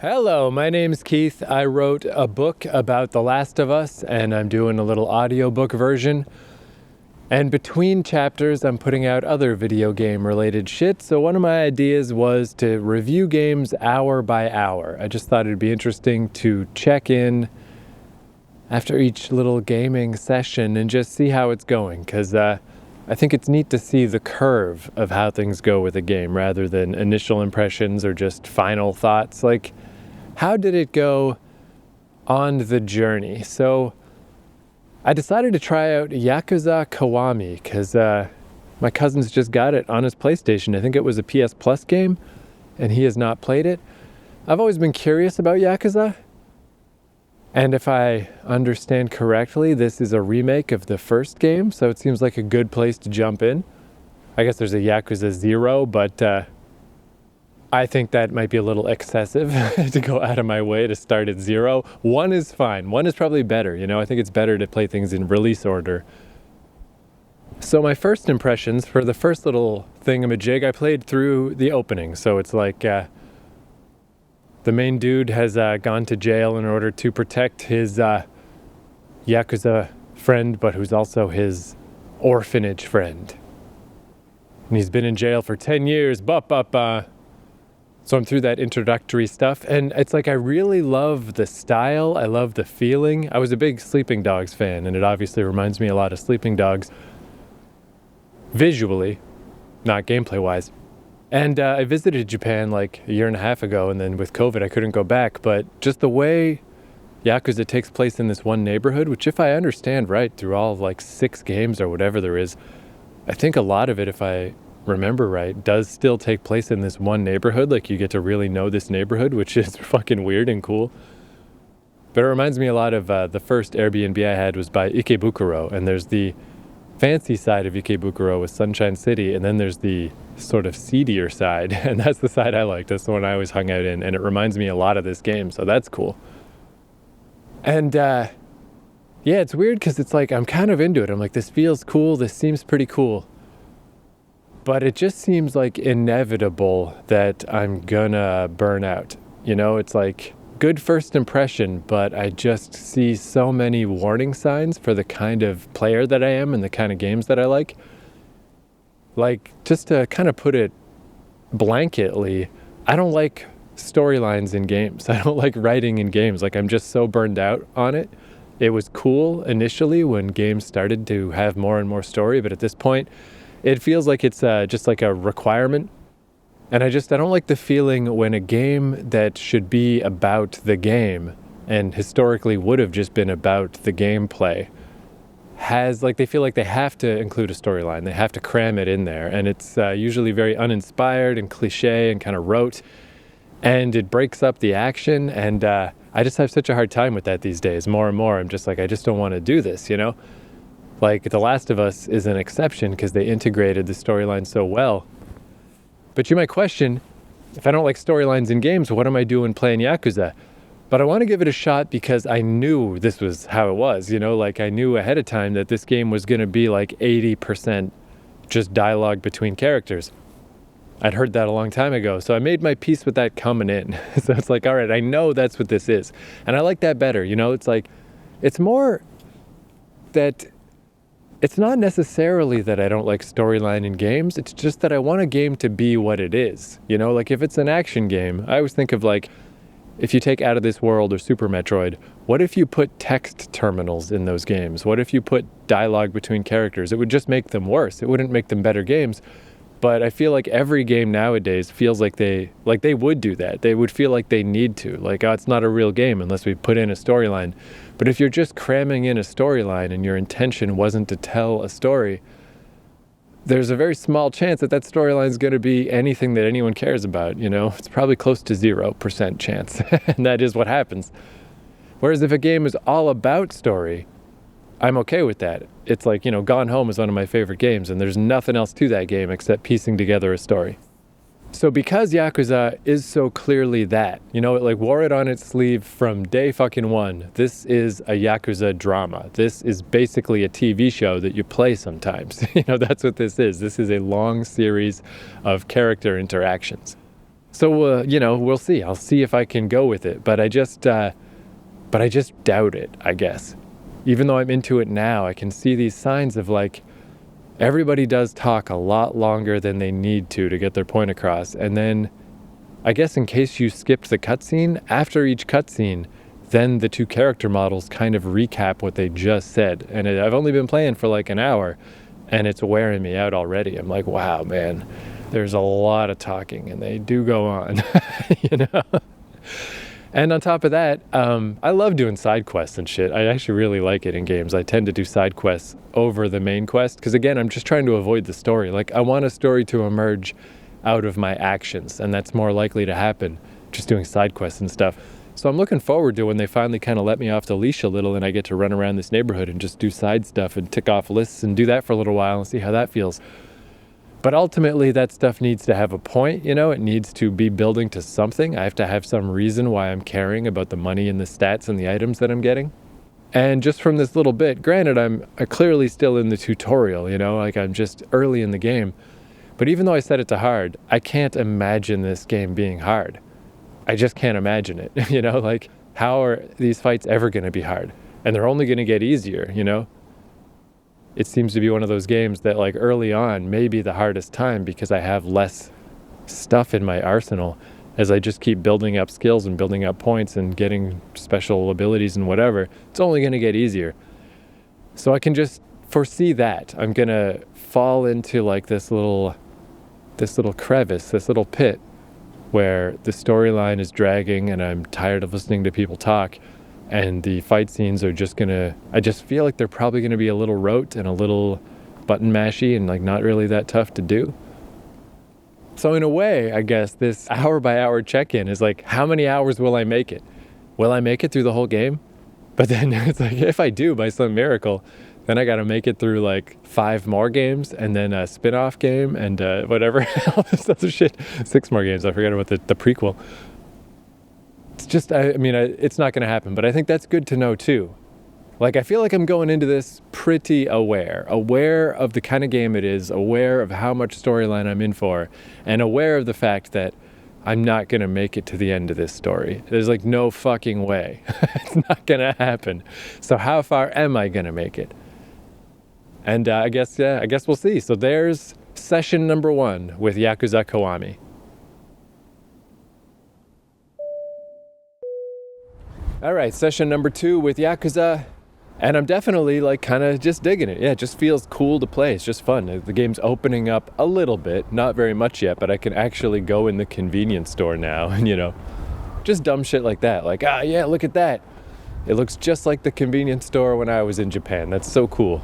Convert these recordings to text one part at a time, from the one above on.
Hello, my name's Keith. I wrote a book about The Last of Us, and I'm doing a little audiobook version. And between chapters, I'm putting out other video game related shit. So one of my ideas was to review games hour by hour. I just thought it'd be interesting to check in after each little gaming session and just see how it's going. Because I think it's neat to see the curve of how things go with a game rather than initial impressions or just final thoughts. Like, how did it go on the journey? So I decided to try out Yakuza Kiwami because my cousin's just got it on his PlayStation. I think it was a PS Plus game, and he has not played it. I've always been curious about Yakuza, and if I understand correctly, this is a remake of the first game, so it seems like a good place to jump in. I guess there's a Yakuza 0, but I think that might be a little excessive to go out of my way to start at 0. 1 is fine. 1 is probably better. I think it's better to play things in release order. So my first impressions for the first little thingamajig, I played through the opening. So it's like the main dude has gone to jail in order to protect his Yakuza friend, but who's also his orphanage friend. And he's been in jail for 10 years. So I'm through that introductory stuff, and it's like I really love the style, I love the feeling. I was a big Sleeping Dogs fan, and it obviously reminds me a lot of Sleeping Dogs. Visually, not gameplay-wise. And I visited Japan like a year and a half ago, and then with COVID I couldn't go back, but just the way Yakuza takes place in this one neighborhood, which if I understand right, through all of like 6 games or whatever there is, I think a lot of it, if I remember right, does still take place in this one neighborhood. Like you get to really know this neighborhood, which is fucking weird and cool. But it reminds me a lot of the first Airbnb I had was by Ikebukuro, and there's the fancy side of Ikebukuro with Sunshine City, and then there's the sort of seedier side, and that's the side I like. That's the one I always hung out in, and it reminds me a lot of this game, so that's cool. And yeah, it's weird because it's like I'm kind of into it. I'm like, this feels cool, this seems pretty cool. But it just seems like inevitable that I'm gonna burn out. It's like good first impression, but I just see so many warning signs for the kind of player that I am and the kind of games that I like. Like, just to kind of put it blanketly, I don't like storylines in games. I don't like writing in games. Like, I'm just so burned out on it. It was cool initially when games started to have more and more story, but at this point, it feels like it's just like a requirement. And I don't like the feeling when a game that should be about the game and historically would have just been about the gameplay has, like, they feel like they have to include a storyline. They have to cram it in there. And it's usually very uninspired and cliche and kind of rote. And it breaks up the action. And I just have such a hard time with that these days. More and more, I'm just like, I just don't want to do this, Like, The Last of Us is an exception because they integrated the storyline so well. But you might question, if I don't like storylines in games, what am I doing playing Yakuza? But I want to give it a shot because I knew this was how it was, Like, I knew ahead of time that this game was going to be like 80% just dialogue between characters. I'd heard that a long time ago, so I made my peace with that coming in. So it's like, all right, I know that's what this is. And I like that better, It's like, it's more that it's not necessarily that I don't like storyline in games. It's just that I want a game to be what it is. Like if it's an action game, I always think of like, if you take Out of This World or Super Metroid, what if you put text terminals in those games? What if you put dialogue between characters? It would just make them worse. It wouldn't make them better games. But I feel like every game nowadays feels like they would do that. They would feel like they need to. Like, oh, it's not a real game unless we put in a storyline. But if you're just cramming in a storyline and your intention wasn't to tell a story, there's a very small chance that that storyline is going to be anything that anyone cares about, It's probably close to 0% chance, and that is what happens. Whereas if a game is all about story, I'm okay with that. It's like, Gone Home is one of my favorite games, and there's nothing else to that game except piecing together a story. So because Yakuza is so clearly that, it like wore it on its sleeve from day fucking one. This is a Yakuza drama. This is basically a TV show that you play sometimes. That's what this is. This is a long series of character interactions. So, we'll see. I'll see if I can go with it, but I just doubt it, I guess. Even though I'm into it now, I can see these signs of like, everybody does talk a lot longer than they need to get their point across. And then, I guess in case you skipped the cutscene, after each cutscene, then the two character models kind of recap what they just said. And I've only been playing for like an hour, and it's wearing me out already. I'm like, wow, man, there's a lot of talking, and they do go on, you know? And on top of that, I love doing side quests and shit. I actually really like it in games. I tend to do side quests over the main quest, because again, I'm just trying to avoid the story. Like, I want a story to emerge out of my actions, and that's more likely to happen just doing side quests and stuff. So I'm looking forward to when they finally kind of let me off the leash a little and I get to run around this neighborhood and just do side stuff and tick off lists and do that for a little while and see how that feels. But ultimately, that stuff needs to have a point, it needs to be building to something. I have to have some reason why I'm caring about the money and the stats and the items that I'm getting. And just from this little bit, granted, I'm clearly still in the tutorial, like I'm just early in the game. But even though I set it to hard, I can't imagine this game being hard. I just can't imagine it, like how are these fights ever going to be hard? And they're only going to get easier, It seems to be one of those games that like early on may be the hardest time because I have less stuff in my arsenal as I just keep building up skills and building up points and getting special abilities and whatever. It's only going to get easier. So I can just foresee that. I'm going to fall into like this little crevice, this little pit where the storyline is dragging and I'm tired of listening to people talk. And the fight scenes are just I just feel like they're probably gonna be a little rote and a little button mashy and like not really that tough to do. So in a way, I guess this hour by hour check-in is like, how many hours will I make it? Will I make it through the whole game? But then it's like, if I do by some miracle, then I gotta make it through like 5 more games and then a spin-off game and whatever, all this other shit. 6 more games, I forgot about the prequel. It's just, it's not going to happen, but I think that's good to know too. Like, I feel like I'm going into this pretty aware of the kind of game it is, aware of how much storyline I'm in for, and aware of the fact that I'm not going to make it to the end of this story. There's like no fucking way. It's not going to happen. So how far am I going to make it? And I guess we'll see. So there's session number 1 with Yakuza Kiwami. All right, session number 2 with Yakuza, and I'm definitely like kind of just digging it. Yeah, it just feels cool to play. It's just fun. The game's opening up a little bit, not very much yet, but I can actually go in the convenience store now and, just dumb shit like that. Like, yeah, look at that. It looks just like the convenience store when I was in Japan. That's so cool.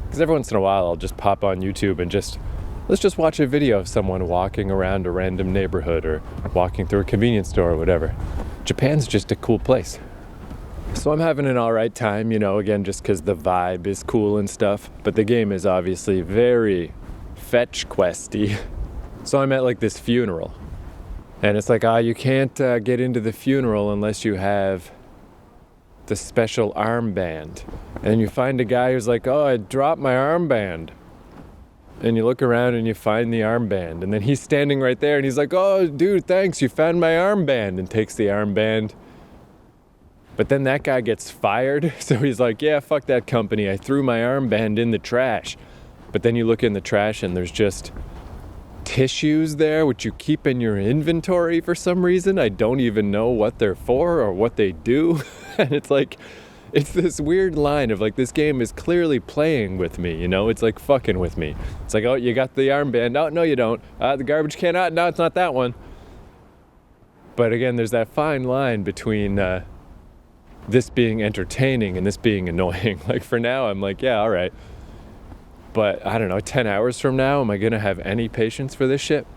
Because every once in a while, I'll just pop on YouTube and let's just watch a video of someone walking around a random neighborhood or walking through a convenience store or whatever. Japan's just a cool place. So I'm having an all right time, again, just because the vibe is cool and stuff. But the game is obviously very fetch questy. So I'm at like this funeral. And it's like, you can't get into the funeral unless you have the special armband. And you find a guy who's like, I dropped my armband. And you look around and you find the armband. And then he's standing right there and he's like, oh, dude, thanks, you found my armband. And takes the armband. But then that guy gets fired. So he's like, yeah, fuck that company. I threw my armband in the trash. But then you look in the trash and there's just tissues there, which you keep in your inventory for some reason. I don't even know what they're for or what they do. And it's like, it's this weird line of like, this game is clearly playing with me, it's like fucking with me. It's like, oh, you got the armband. Oh, no, you don't. The garbage can. No, it's not that one. But again, there's that fine line between this being entertaining and this being annoying. Like for now, I'm like, yeah, all right. But I don't know, 10 hours from now, am I going to have any patience for this shit?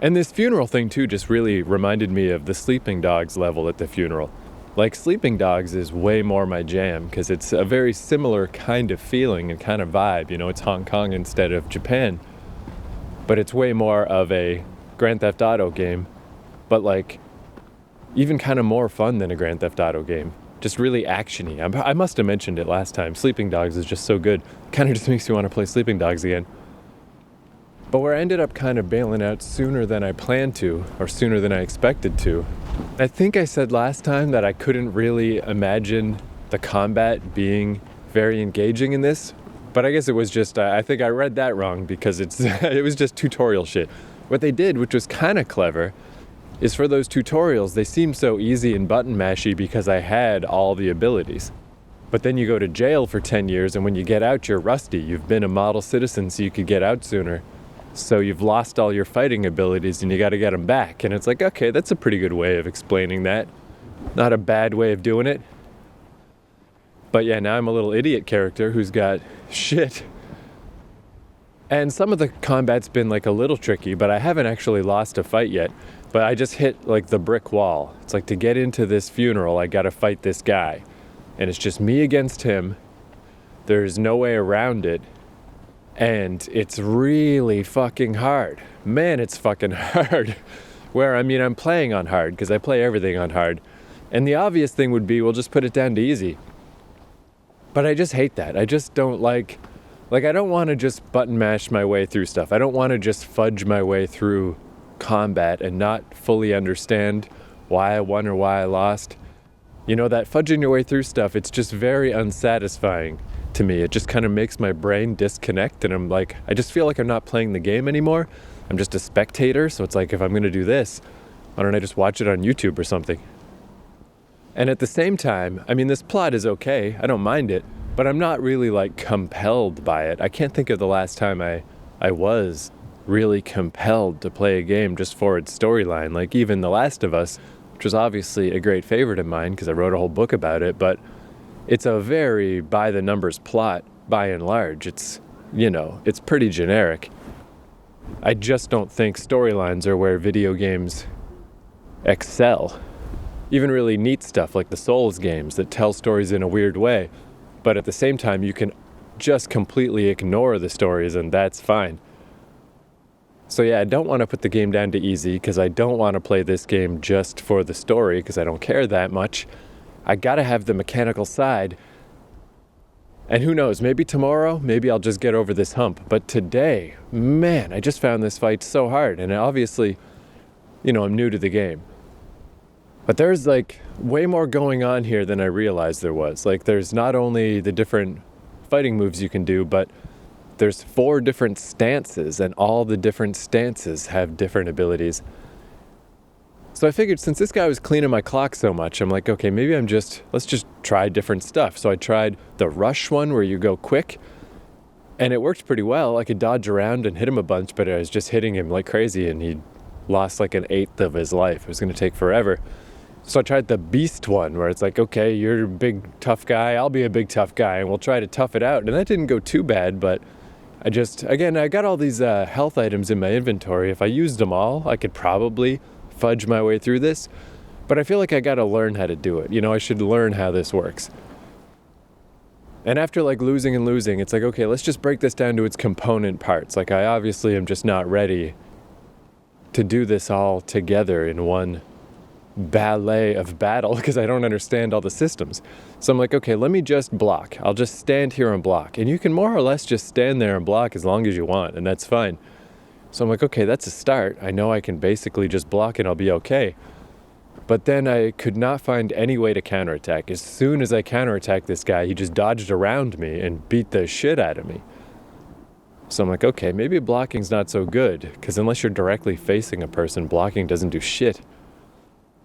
And this funeral thing too just really reminded me of the Sleeping Dogs level at the funeral. Like, Sleeping Dogs is way more my jam because it's a very similar kind of feeling and kind of vibe. It's Hong Kong instead of Japan. But it's way more of a Grand Theft Auto game, but like even kind of more fun than a Grand Theft Auto game. Just really action-y. I must have mentioned it last time. Sleeping Dogs is just so good. Kind of just makes you want to play Sleeping Dogs again. But where I ended up kind of bailing out sooner than I planned to, or sooner than I expected to, I think I said last time that I couldn't really imagine the combat being very engaging in this. But I guess it was just, I think I read that wrong because it was just tutorial shit. What they did, which was kind of clever, is for those tutorials, they seemed so easy and button mashy because I had all the abilities. But then you go to jail for 10 years, and when you get out, you're rusty. You've been a model citizen, so you could get out sooner. So you've lost all your fighting abilities, and you got to get them back. And it's like, okay, that's a pretty good way of explaining that. Not a bad way of doing it. But yeah, now I'm a little idiot character who's got shit. And some of the combat's been like a little tricky, but I haven't actually lost a fight yet. But I just hit like the brick wall. It's like, to get into this funeral, I gotta fight this guy. And it's just me against him. There's no way around it. And it's really fucking hard. Man, it's fucking hard. Where, I mean, I'm playing on hard because I play everything on hard. And the obvious thing would be, we'll just put it down to easy. But I just hate that. I just don't like I don't want to just button mash my way through stuff. I don't want to just fudge my way through combat and not fully understand why I won or why I lost. You know, that fudging your way through stuff, it's just very unsatisfying to me. It just kind of makes my brain disconnect, and I'm like, I just feel like I'm not playing the game anymore. I'm just a spectator, so it's like, if I'm going to do this, why don't I just watch it on YouTube or something? And at the same time, I mean, this plot is okay. I don't mind it, but I'm not really like compelled by it. I can't think of the last time I was really compelled to play a game just for its storyline. Like even The Last of Us, which was obviously a great favorite of mine because I wrote a whole book about it, but it's a very by the numbers plot by and large. It's, you know, it's pretty generic. I just don't think storylines are where video games excel. Even really neat stuff like the Souls games that tell stories in a weird way, but at the same time you can just completely ignore the stories and that's fine. So yeah, I don't want to put the game down to easy because I don't want to play this game just for the story because I don't care that much. I gotta have the mechanical side. And who knows, maybe tomorrow, maybe I'll just get over this hump. But today, man, I just found this fight so hard. And obviously, you know, I'm new to the game. But there's like way more going on here than I realized there was. Like there's not only the different fighting moves you can do, but there's 4 different stances, and all the different stances have different abilities. So I figured since this guy was cleaning my clock so much, I'm like, okay, maybe let's just try different stuff. So I tried the rush one where you go quick, and it worked pretty well. I could dodge around and hit him a bunch, but I was just hitting him like crazy, and he lost like 1/8 of his life. It was going to take forever. So I tried the beast one where it's like, okay, you're a big tough guy, I'll be a big tough guy, and we'll try to tough it out. And that didn't go too bad, but I got all these health items in my inventory. If I used them all, I could probably fudge my way through this. But I feel like I gotta learn how to do it. You know, I should learn how this works. And after like losing and losing, it's like, okay, let's just break this down to its component parts. Like I obviously am just not ready to do this all together in one ballet of battle because I don't understand all the systems. So I'm like, okay, let me just block. I'll just stand here and block. And you can more or less just stand there and block as long as you want, and that's fine. So I'm like, okay, that's a start. I know I can basically just block and I'll be okay. But then I could not find any way to counterattack. As soon as I counterattacked this guy, he just dodged around me and beat the shit out of me. So I'm like, okay, maybe blocking's not so good, because unless you're directly facing a person, blocking doesn't do shit.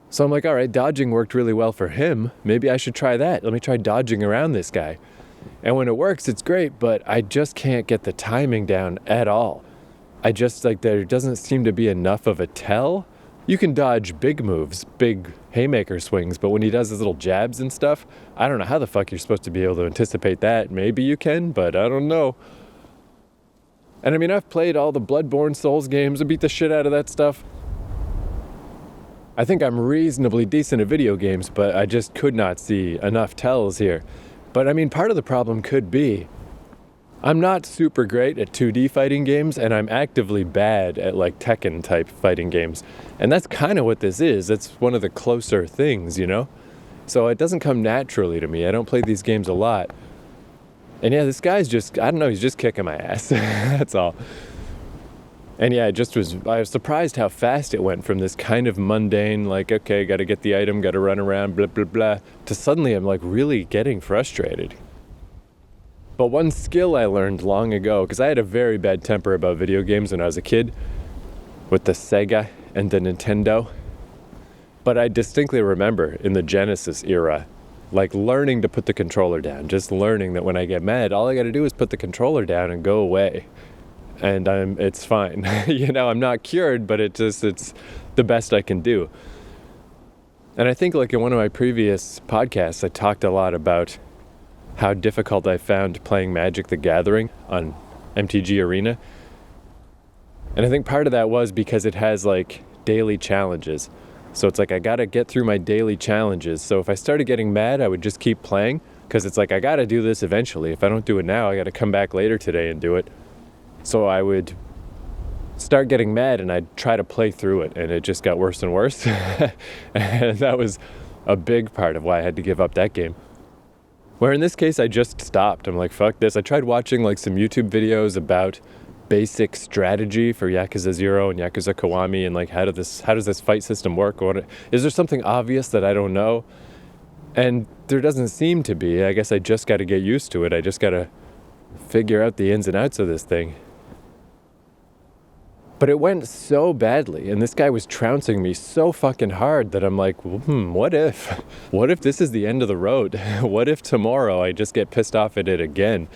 So I'm like, all right, dodging worked really well for him. Maybe I should try that. Let me try dodging around this guy. And when it works, it's great, but I just can't get the timing down at all. There doesn't seem to be enough of a tell. You can dodge big moves, big haymaker swings, but when he does his little jabs and stuff, I don't know how the fuck you're supposed to be able to anticipate that. Maybe you can, but I don't know. And I mean, I've played all the Bloodborne Souls games. I beat the shit out of that stuff. I think I'm reasonably decent at video games, but I just could not see enough tells here. But I mean, part of the problem could be I'm not super great at 2D fighting games, and I'm actively bad at like Tekken type fighting games. And that's kind of what this is. It's one of the closer things, you know? So it doesn't come naturally to me. I don't play these games a lot. And yeah, this guy's just, I don't know, he's just kicking my ass. That's all. And yeah, I was surprised how fast it went from this kind of mundane, like, okay, gotta get the item, gotta run around, blah, blah, blah, to suddenly I'm like really getting frustrated. But one skill I learned long ago, because I had a very bad temper about video games when I was a kid, with the Sega and the Nintendo. But I distinctly remember in the Genesis era, like learning to put the controller down, just learning that when I get mad, all I gotta do is put the controller down and go away. And it's fine. I'm not cured, but it's the best I can do. And I think like in one of my previous podcasts, I talked a lot about how difficult I found playing Magic the Gathering on MTG Arena. And I think part of that was because it has like daily challenges. So it's like I gotta get through my daily challenges. So if I started getting mad, I would just keep playing, because it's like I gotta do this eventually. If I don't do it now, I gotta come back later today and do it. So I would start getting mad and I'd try to play through it, and it just got worse and worse. And that was a big part of why I had to give up that game. Where in this case, I just stopped. I'm like, fuck this. I tried watching like some YouTube videos about basic strategy for Yakuza 0 and Yakuza Kiwami, and like how does this fight system work? Or is there something obvious that I don't know? And there doesn't seem to be. I guess I just got to get used to it. I just got to figure out the ins and outs of this thing. But it went so badly, and this guy was trouncing me so fucking hard that I'm like, what if this is the end of the road? What if tomorrow I just get pissed off at it again?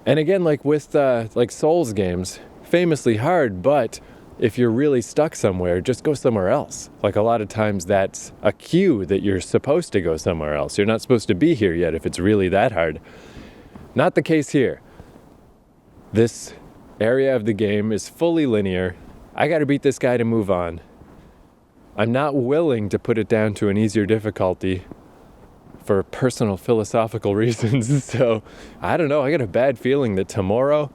And again, like with like Souls games, famously hard, but if you're really stuck somewhere, just go somewhere else. Like a lot of times that's a cue that you're supposed to go somewhere else. You're not supposed to be here yet if it's really that hard. Not the case here. This area of the game is fully linear. I gotta beat this guy to move on. I'm not willing to put it down to an easier difficulty for personal philosophical reasons. So I don't know, I got a bad feeling that tomorrow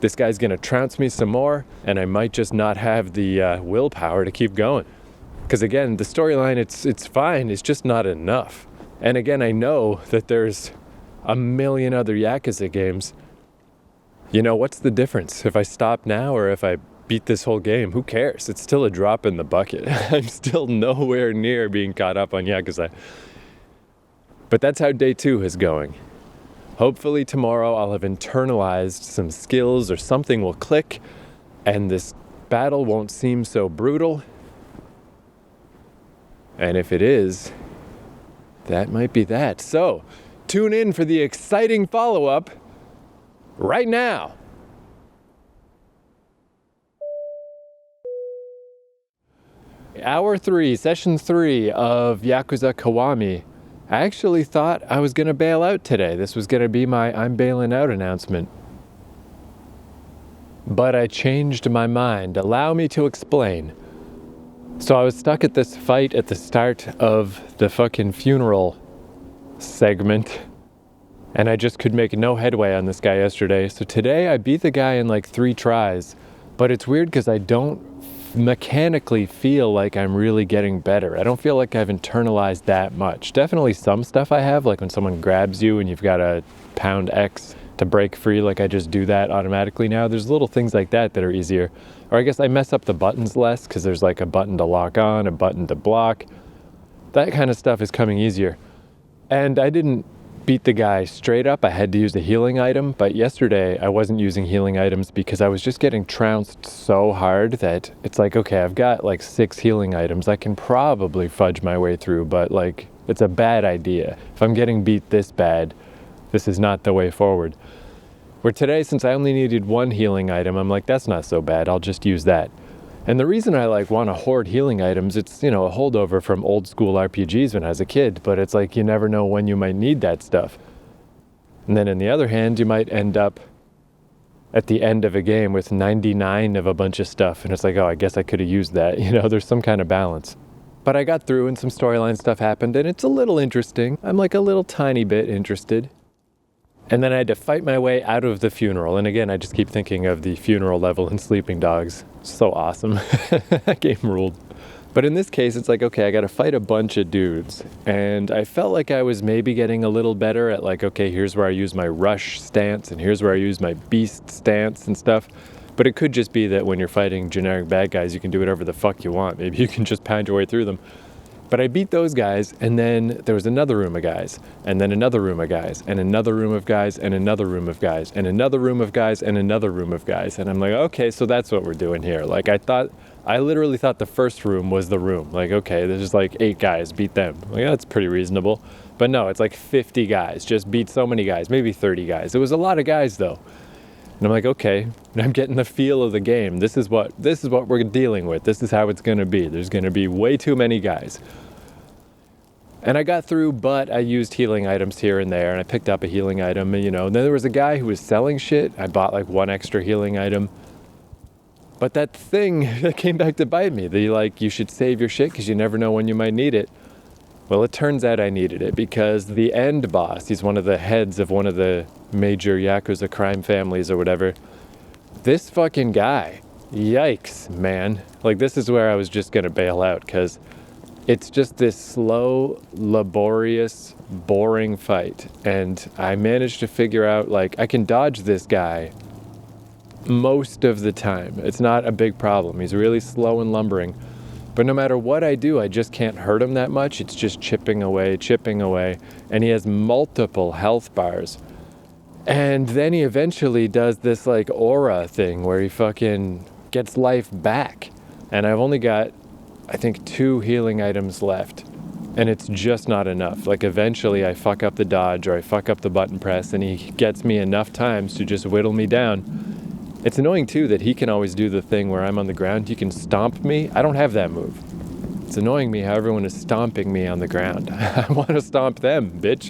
this guy's gonna trounce me some more, and I might just not have the willpower to keep going. Because again, the storyline, it's fine, it's just not enough. And again, I know that there's a million other Yakuza games. What's the difference if I stop now or if I beat this whole game? Who cares? It's still a drop in the bucket. I'm still nowhere near being caught up on Yakuza. But that's how day 2 is going. Hopefully tomorrow I'll have internalized some skills or something will click and this battle won't seem so brutal. And if it is, that might be that. So, tune in for the exciting follow-up right now. Hour 3, session 3 of Yakuza Kiwami. I actually thought I was going to bail out today. This was going to be my I'm bailing out announcement. But I changed my mind. Allow me to explain. So I was stuck at this fight at the start of the fucking funeral segment, and I just could make no headway on this guy yesterday. So today I beat the guy in like 3 tries, but it's weird because I don't mechanically feel like I'm really getting better. I don't feel like I've internalized that much. Definitely some stuff I have, like when someone grabs you and you've got to pound X to break free, like I just do that automatically now. There's little things like that are easier. Or I guess I mess up the buttons less because there's like a button to lock on, a button to block. That kind of stuff is coming easier. And I didn't beat the guy straight up. I had to use a healing item, but yesterday I wasn't using healing items because I was just getting trounced so hard that it's like, okay, I've got like 6 healing items. I can probably fudge my way through, but like, it's a bad idea. If I'm getting beat this bad, this is not the way forward. Where today, since I only needed 1 healing item, I'm like, that's not so bad. I'll just use that. And the reason I like want to hoard healing items, it's, a holdover from old school RPGs when I was a kid, but it's like you never know when you might need that stuff. And then on the other hand, you might end up at the end of a game with 99 of a bunch of stuff, and it's like, oh, I guess I could have used that. There's some kind of balance. But I got through and some storyline stuff happened, and it's a little interesting. I'm like a little tiny bit interested. And then I had to fight my way out of the funeral. And again, I just keep thinking of the funeral level in Sleeping Dogs. So awesome. That game ruled. But in this case, it's like, okay, I got to fight a bunch of dudes. And I felt like I was maybe getting a little better at like, okay, here's where I use my rush stance and here's where I use my beast stance and stuff. But it could just be that when you're fighting generic bad guys, you can do whatever the fuck you want. Maybe you can just pound your way through them. But I beat those guys, and then there was another room of guys, and then another room of guys, and another room of guys, and another room of guys, and another room of guys, and another room of guys. And I'm like, okay, so that's what we're doing here. Like, I literally thought the first room was the room. Like, okay, there's like 8 guys, beat them. Like, that's pretty reasonable. But no, it's like 50 guys, just beat so many guys, maybe 30 guys. It was a lot of guys though. And I'm like, okay, I'm getting the feel of the game. This is what we're dealing with. This is how it's gonna be. There's gonna be way too many guys. And I got through, but I used healing items here and there, and I picked up a healing item, and then there was a guy who was selling shit. I bought like 1 extra healing item. But that thing that came back to bite me, you should save your shit because you never know when you might need it. Well, it turns out I needed it because the end boss, he's one of the heads of one of the major Yakuza crime families or whatever. This fucking guy, yikes, man. Like, this is where I was just gonna bail out because it's just this slow, laborious, boring fight. And I managed to figure out, like, I can dodge this guy most of the time. It's not a big problem. He's really slow and lumbering. But no matter what I do, I just can't hurt him that much. It's just chipping away. And he has multiple health bars. And then he eventually does this like aura thing where he fucking gets life back. And I've only got, I think, 2 healing items left. And it's just not enough. Like, eventually I fuck up the dodge or I fuck up the button press and he gets me enough times to just whittle me down. It's annoying too that he can always do the thing where I'm on the ground. You can stomp me. I don't have that move. It's annoying me how everyone is stomping me on the ground. I want to stomp them, bitch.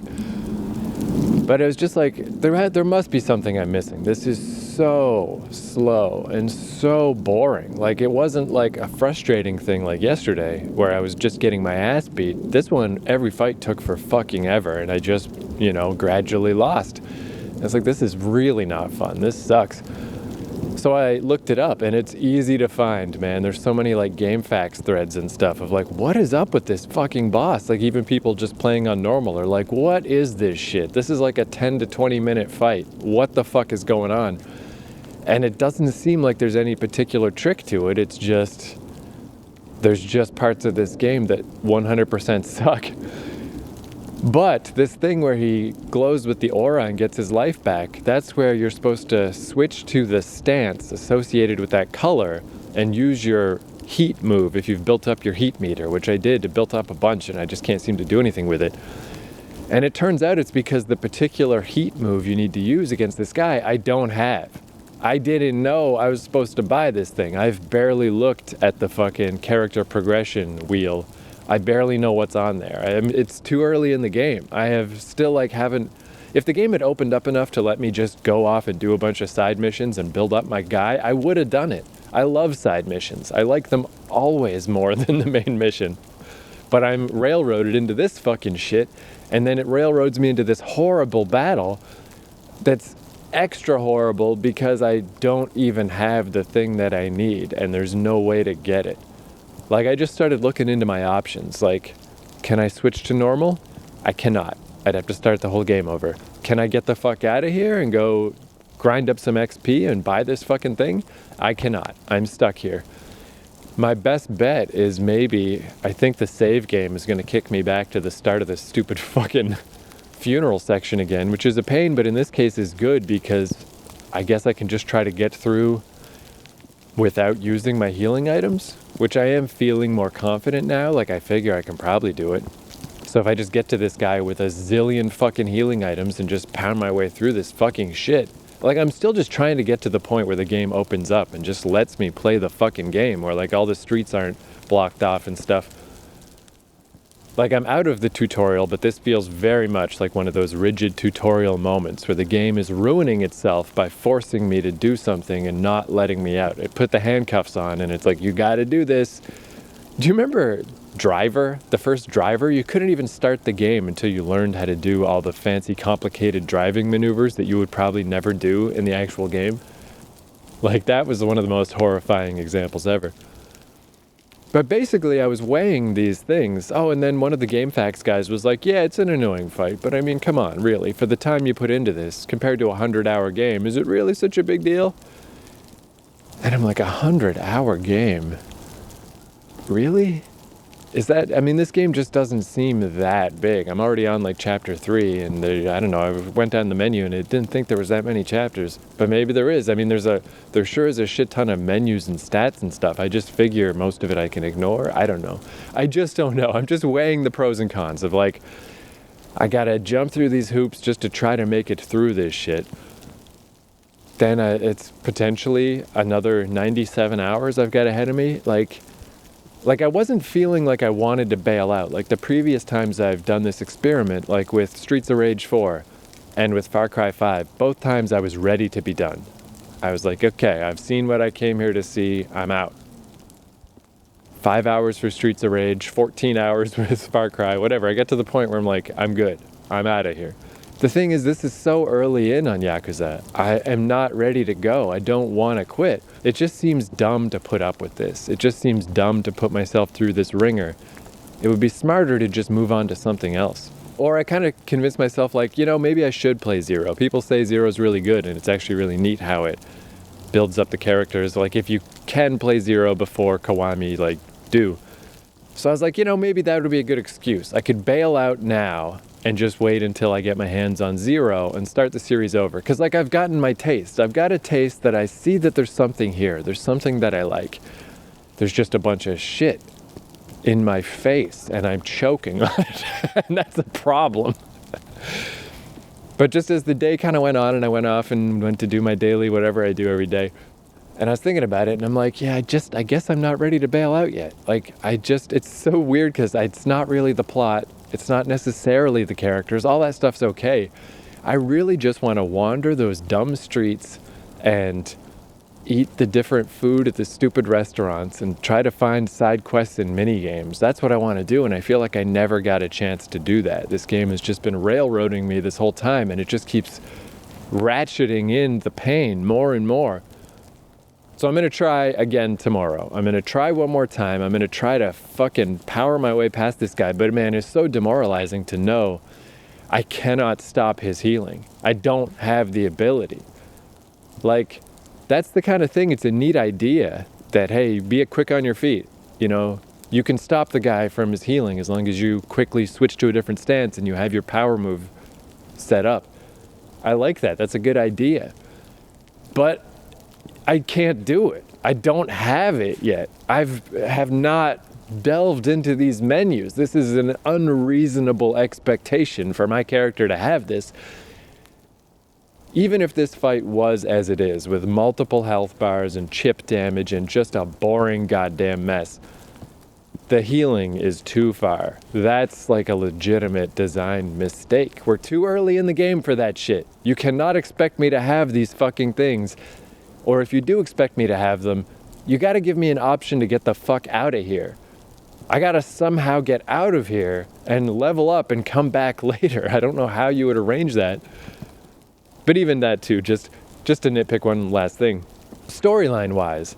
But it was just like, there must be something I'm missing. This is so slow and so boring. Like, it wasn't like a frustrating thing like yesterday where I was just getting my ass beat. This one, every fight took for fucking ever, and I just, gradually lost. And it's like, this is really not fun. This sucks. So I looked it up, and it's easy to find, man. There's so many like GameFAQs threads and stuff of like, what is up with this fucking boss? Like, even people just playing on normal are like, what is this shit? This is like a 10 to 20 minute fight. What the fuck is going on? And it doesn't seem like there's any particular trick to it. It's just, there's just parts of this game that 100% suck. But this thing where he glows with the aura and gets his life back, that's where you're supposed to switch to the stance associated with that color and use your heat move if you've built up your heat meter, which I did. It built up a bunch and I just can't seem to do anything with it. And it turns out it's because the particular heat move you need to use against this guy, I don't have. I didn't know I was supposed to buy this thing. I've barely looked at the fucking character progression wheel. I barely know what's on there. It's too early in the game. I have still haven't... If the game had opened up enough to let me just go off and do a bunch of side missions and build up my guy, I would have done it. I love side missions. I like them always more than the main mission. But I'm railroaded into this fucking shit, and then it railroads me into this horrible battle that's extra horrible because I don't even have the thing that I need, and there's no way to get it. Like, I just started looking into my options. Like, can I switch to normal? I cannot. I'd have to start the whole game over. Can I get the fuck out of here and go grind up some XP and buy this fucking thing? I cannot. I'm stuck here. My best bet is I think the save game is going to kick me back to the start of this stupid fucking funeral section again, which is a pain, but in this case is good because I guess I can just try to get through without using my healing items, which I am feeling more confident now. Like, I figure I can probably do it. So if I just get to this guy with a zillion fucking healing items and just pound my way through this fucking shit, like, I'm still just trying to get to the point where the game opens up and just lets me play the fucking game, where like all the streets aren't blocked off and stuff. Like, I'm out of the tutorial, but this feels very much like one of those rigid tutorial moments where the game is ruining itself by forcing me to do something and not letting me out. It put the handcuffs on and it's like, you gotta do this. Do you remember Driver? The first Driver? You couldn't even start the game until you learned how to do all the fancy, complicated driving maneuvers that you would probably never do in the actual game. Like, that was one of the most horrifying examples ever. But basically, I was weighing these things. Oh, and then one of the GameFAQs guys was like, yeah, it's an annoying fight, but I mean, come on, really, for the time you put into this, compared to a 100-hour game, is it really such a big deal? And I'm like, 100-hour game? Really? Is that, I mean, this game just doesn't seem that big. I'm already on like chapter 3, and I don't know, I went down the menu and I didn't think there was that many chapters. But maybe there is. I mean, there sure is a shit ton of menus and stats and stuff. I just figure most of it I can ignore. I don't know. I just don't know. I'm just weighing the pros and cons of like, I gotta jump through these hoops just to try to make it through this shit. Then it's potentially another 97 hours I've got ahead of me. Like I wasn't feeling like I wanted to bail out. Like the previous times I've done this experiment, like with Streets of Rage 4 and with Far Cry 5, both times I was ready to be done. I was like, okay, I've seen what I came here to see, I'm out. 5 hours for Streets of Rage, 14 hours with Far Cry, whatever. I get to the point where I'm like, I'm good, I'm out of here. The thing is, this is so early in on Yakuza. I am not ready to go. I don't want to quit. It just seems dumb to put up with this. It just seems dumb to put myself through this ringer. It would be smarter to just move on to something else. Or I kind of convinced myself like, you know, maybe I should play Zero. People say Zero's really good, and it's actually really neat how it builds up the characters. Like if you can play Zero before Kiwami, like do. So I was like, you know, maybe that would be a good excuse. I could bail out now and just wait until I get my hands on Zero and start the series over. Because like I've gotten my taste. I've got a taste that I see that there's something here. There's something that I like. There's just a bunch of shit in my face and I'm choking on it. And that's a problem. But just as the day kind of went on and I went off and went to do my daily whatever I do every day, and I was thinking about it and I'm like, yeah, I guess I'm not ready to bail out yet. Like it's so weird because it's not really the plot. It's not necessarily the characters. All that stuff's okay. I really just want to wander those dumb streets and eat the different food at the stupid restaurants and try to find side quests and mini games. That's what I want to do, and I feel like I never got a chance to do that. This game has just been railroading me this whole time, and it just keeps ratcheting in the pain more and more. So I'm going to try again tomorrow. I'm going to try one more time. I'm going to try to fucking power my way past this guy. But man, it's so demoralizing to know I cannot stop his healing. I don't have the ability. Like, that's the kind of thing, it's a neat idea that, hey, be quick on your feet. You know, you can stop the guy from his healing as long as you quickly switch to a different stance and you have your power move set up. I like that. That's a good idea. But I can't do it. I don't have it yet. Have not delved into these menus. This is an unreasonable expectation for my character to have this. Even if this fight was as it is, with multiple health bars and chip damage and just a boring goddamn mess, the healing is too far. That's like a legitimate design mistake. We're too early in the game for that shit. You cannot expect me to have these fucking things. Or if you do expect me to have them, you gotta give me an option to get the fuck out of here. I gotta somehow get out of here and level up and come back later. I don't know how you would arrange that. But even that too, just to nitpick one last thing. Storyline wise,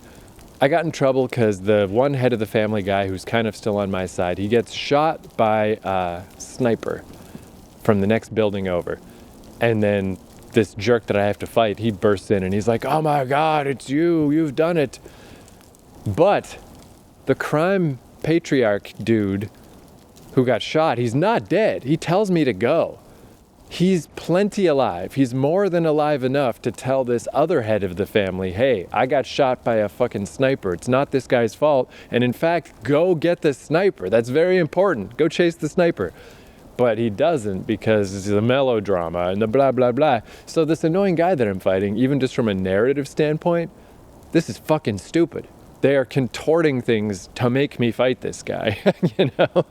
I got in trouble because the one head of the family guy who's kind of still on my side, he gets shot by a sniper from the next building over. And then this jerk that I have to fight, he bursts in and he's like, oh my God, it's you, you've done it. But the crime patriarch dude who got shot, he's not dead. He tells me to go. He's plenty alive. He's more than alive enough to tell this other head of the family, hey, I got shot by a fucking sniper. It's not this guy's fault. And in fact, go get the sniper. That's very important. Go chase the sniper. But he doesn't because it's a melodrama and the blah, blah, blah. So this annoying guy that I'm fighting, even just from a narrative standpoint, this is fucking stupid. They are contorting things to make me fight this guy, you know?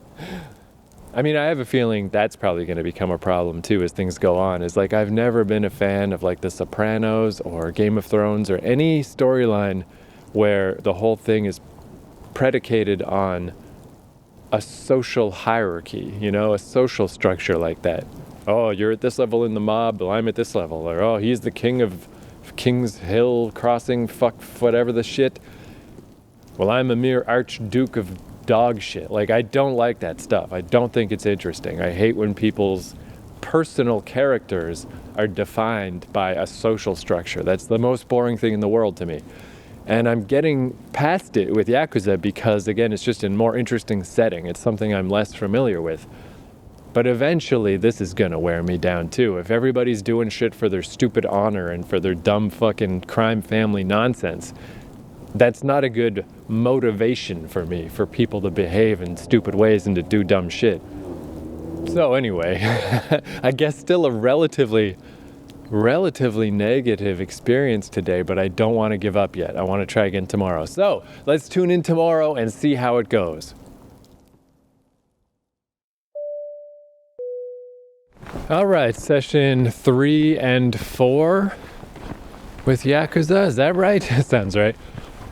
I mean, I have a feeling that's probably going to become a problem too as things go on. Is like, I've never been a fan of like The Sopranos or Game of Thrones or any storyline where the whole thing is predicated on a social hierarchy, you know, a social structure like that. Oh, you're at this level in the mob, well, I'm at this level. Or, oh, he's the king of King's Hill Crossing, fuck whatever the shit. Well, I'm a mere archduke of dog shit. Like, I don't like that stuff. I don't think it's interesting. I hate when people's personal characters are defined by a social structure. That's the most boring thing in the world to me. And I'm getting past it with Yakuza because, again, it's just a more interesting setting. It's something I'm less familiar with. But eventually, this is gonna wear me down too. If everybody's doing shit for their stupid honor and for their dumb fucking crime family nonsense, that's not a good motivation for me, for people to behave in stupid ways and to do dumb shit. So anyway, I guess still a relatively negative experience today, but I don't want to give up yet. I want to try again tomorrow. So let's tune in tomorrow and see how it goes. All right, session 3 and 4 with Yakuza. Is that right? Sounds right.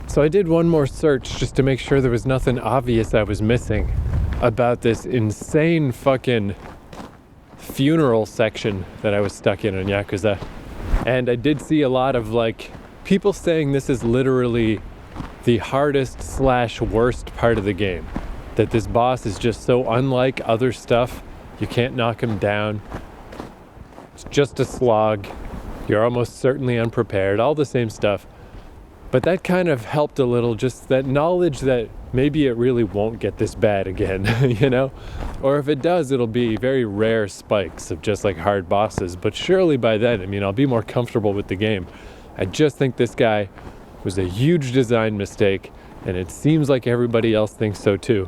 So I did one more search just to make sure there was nothing obvious I was missing about this insane fucking funeral section that I was stuck in Yakuza. And I did see a lot of like people saying this is literally the hardest / worst part of the game. That this boss is just so unlike other stuff. You can't knock him down. It's just a slog. You're almost certainly unprepared. All the same stuff. But that kind of helped a little, just that knowledge that maybe it really won't get this bad again, you know? Or if it does, it'll be very rare spikes of just like hard bosses. But surely by then, I mean, I'll be more comfortable with the game. I just think this guy was a huge design mistake, and it seems like everybody else thinks so too.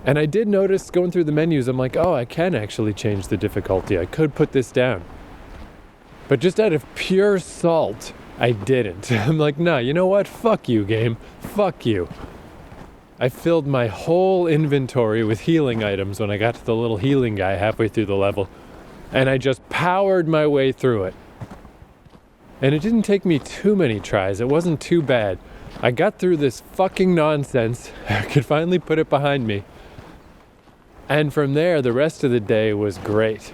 And I did notice going through the menus, I'm like, oh, I can actually change the difficulty. I could put this down. But just out of pure salt, I didn't. I'm like, nah, you know what? Fuck you, game. Fuck you. I filled my whole inventory with healing items when I got to the little healing guy halfway through the level. And I just powered my way through it. And it didn't take me too many tries. It wasn't too bad. I got through this fucking nonsense. I could finally put it behind me. And from there, the rest of the day was great.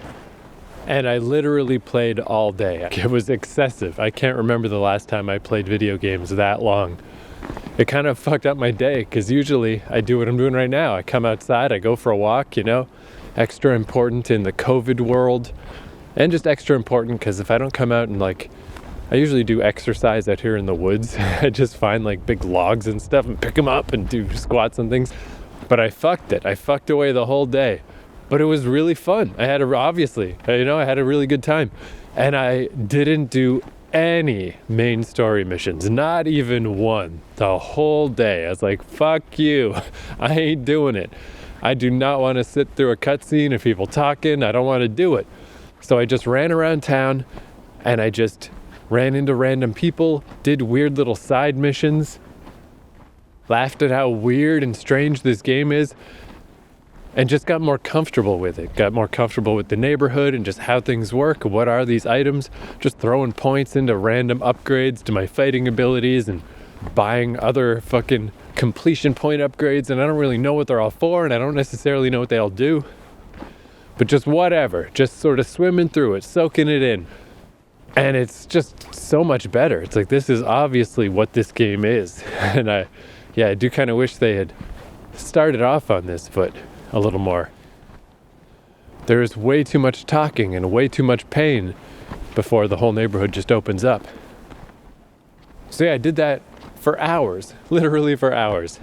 And I literally played all day. It was excessive. I can't remember the last time I played video games that long. It kind of fucked up my day, because usually I do what I'm doing right now. I come outside, I go for a walk, you know? Extra important in the COVID world. And just extra important because if I don't come out and like, I usually do exercise out here in the woods. I just find like big logs and stuff and pick them up and do squats and things. But I fucked it. I fucked away the whole day. But it was really fun. I had I had a really good time. And I didn't do any main story missions, not even one, the whole day. I was like, fuck you. I ain't doing it. I do not want to sit through a cutscene of people talking. I don't want to do it. So I just ran around town and I just ran into random people, did weird little side missions, laughed at how weird and strange this game is, and just got more comfortable with it. Got more comfortable with the neighborhood and just how things work. What are these items? Just throwing points into random upgrades to my fighting abilities and buying other fucking completion point upgrades, and I don't really know what they're all for, and I don't necessarily know what they all do. But just whatever. Just sort of swimming through it, soaking it in. And it's just so much better. It's like, this is obviously what this game is. And I do kind of wish they had started off on this foot a little more. There is way too much talking and way too much pain before the whole neighborhood just opens up. So yeah, I did that for hours, literally for hours.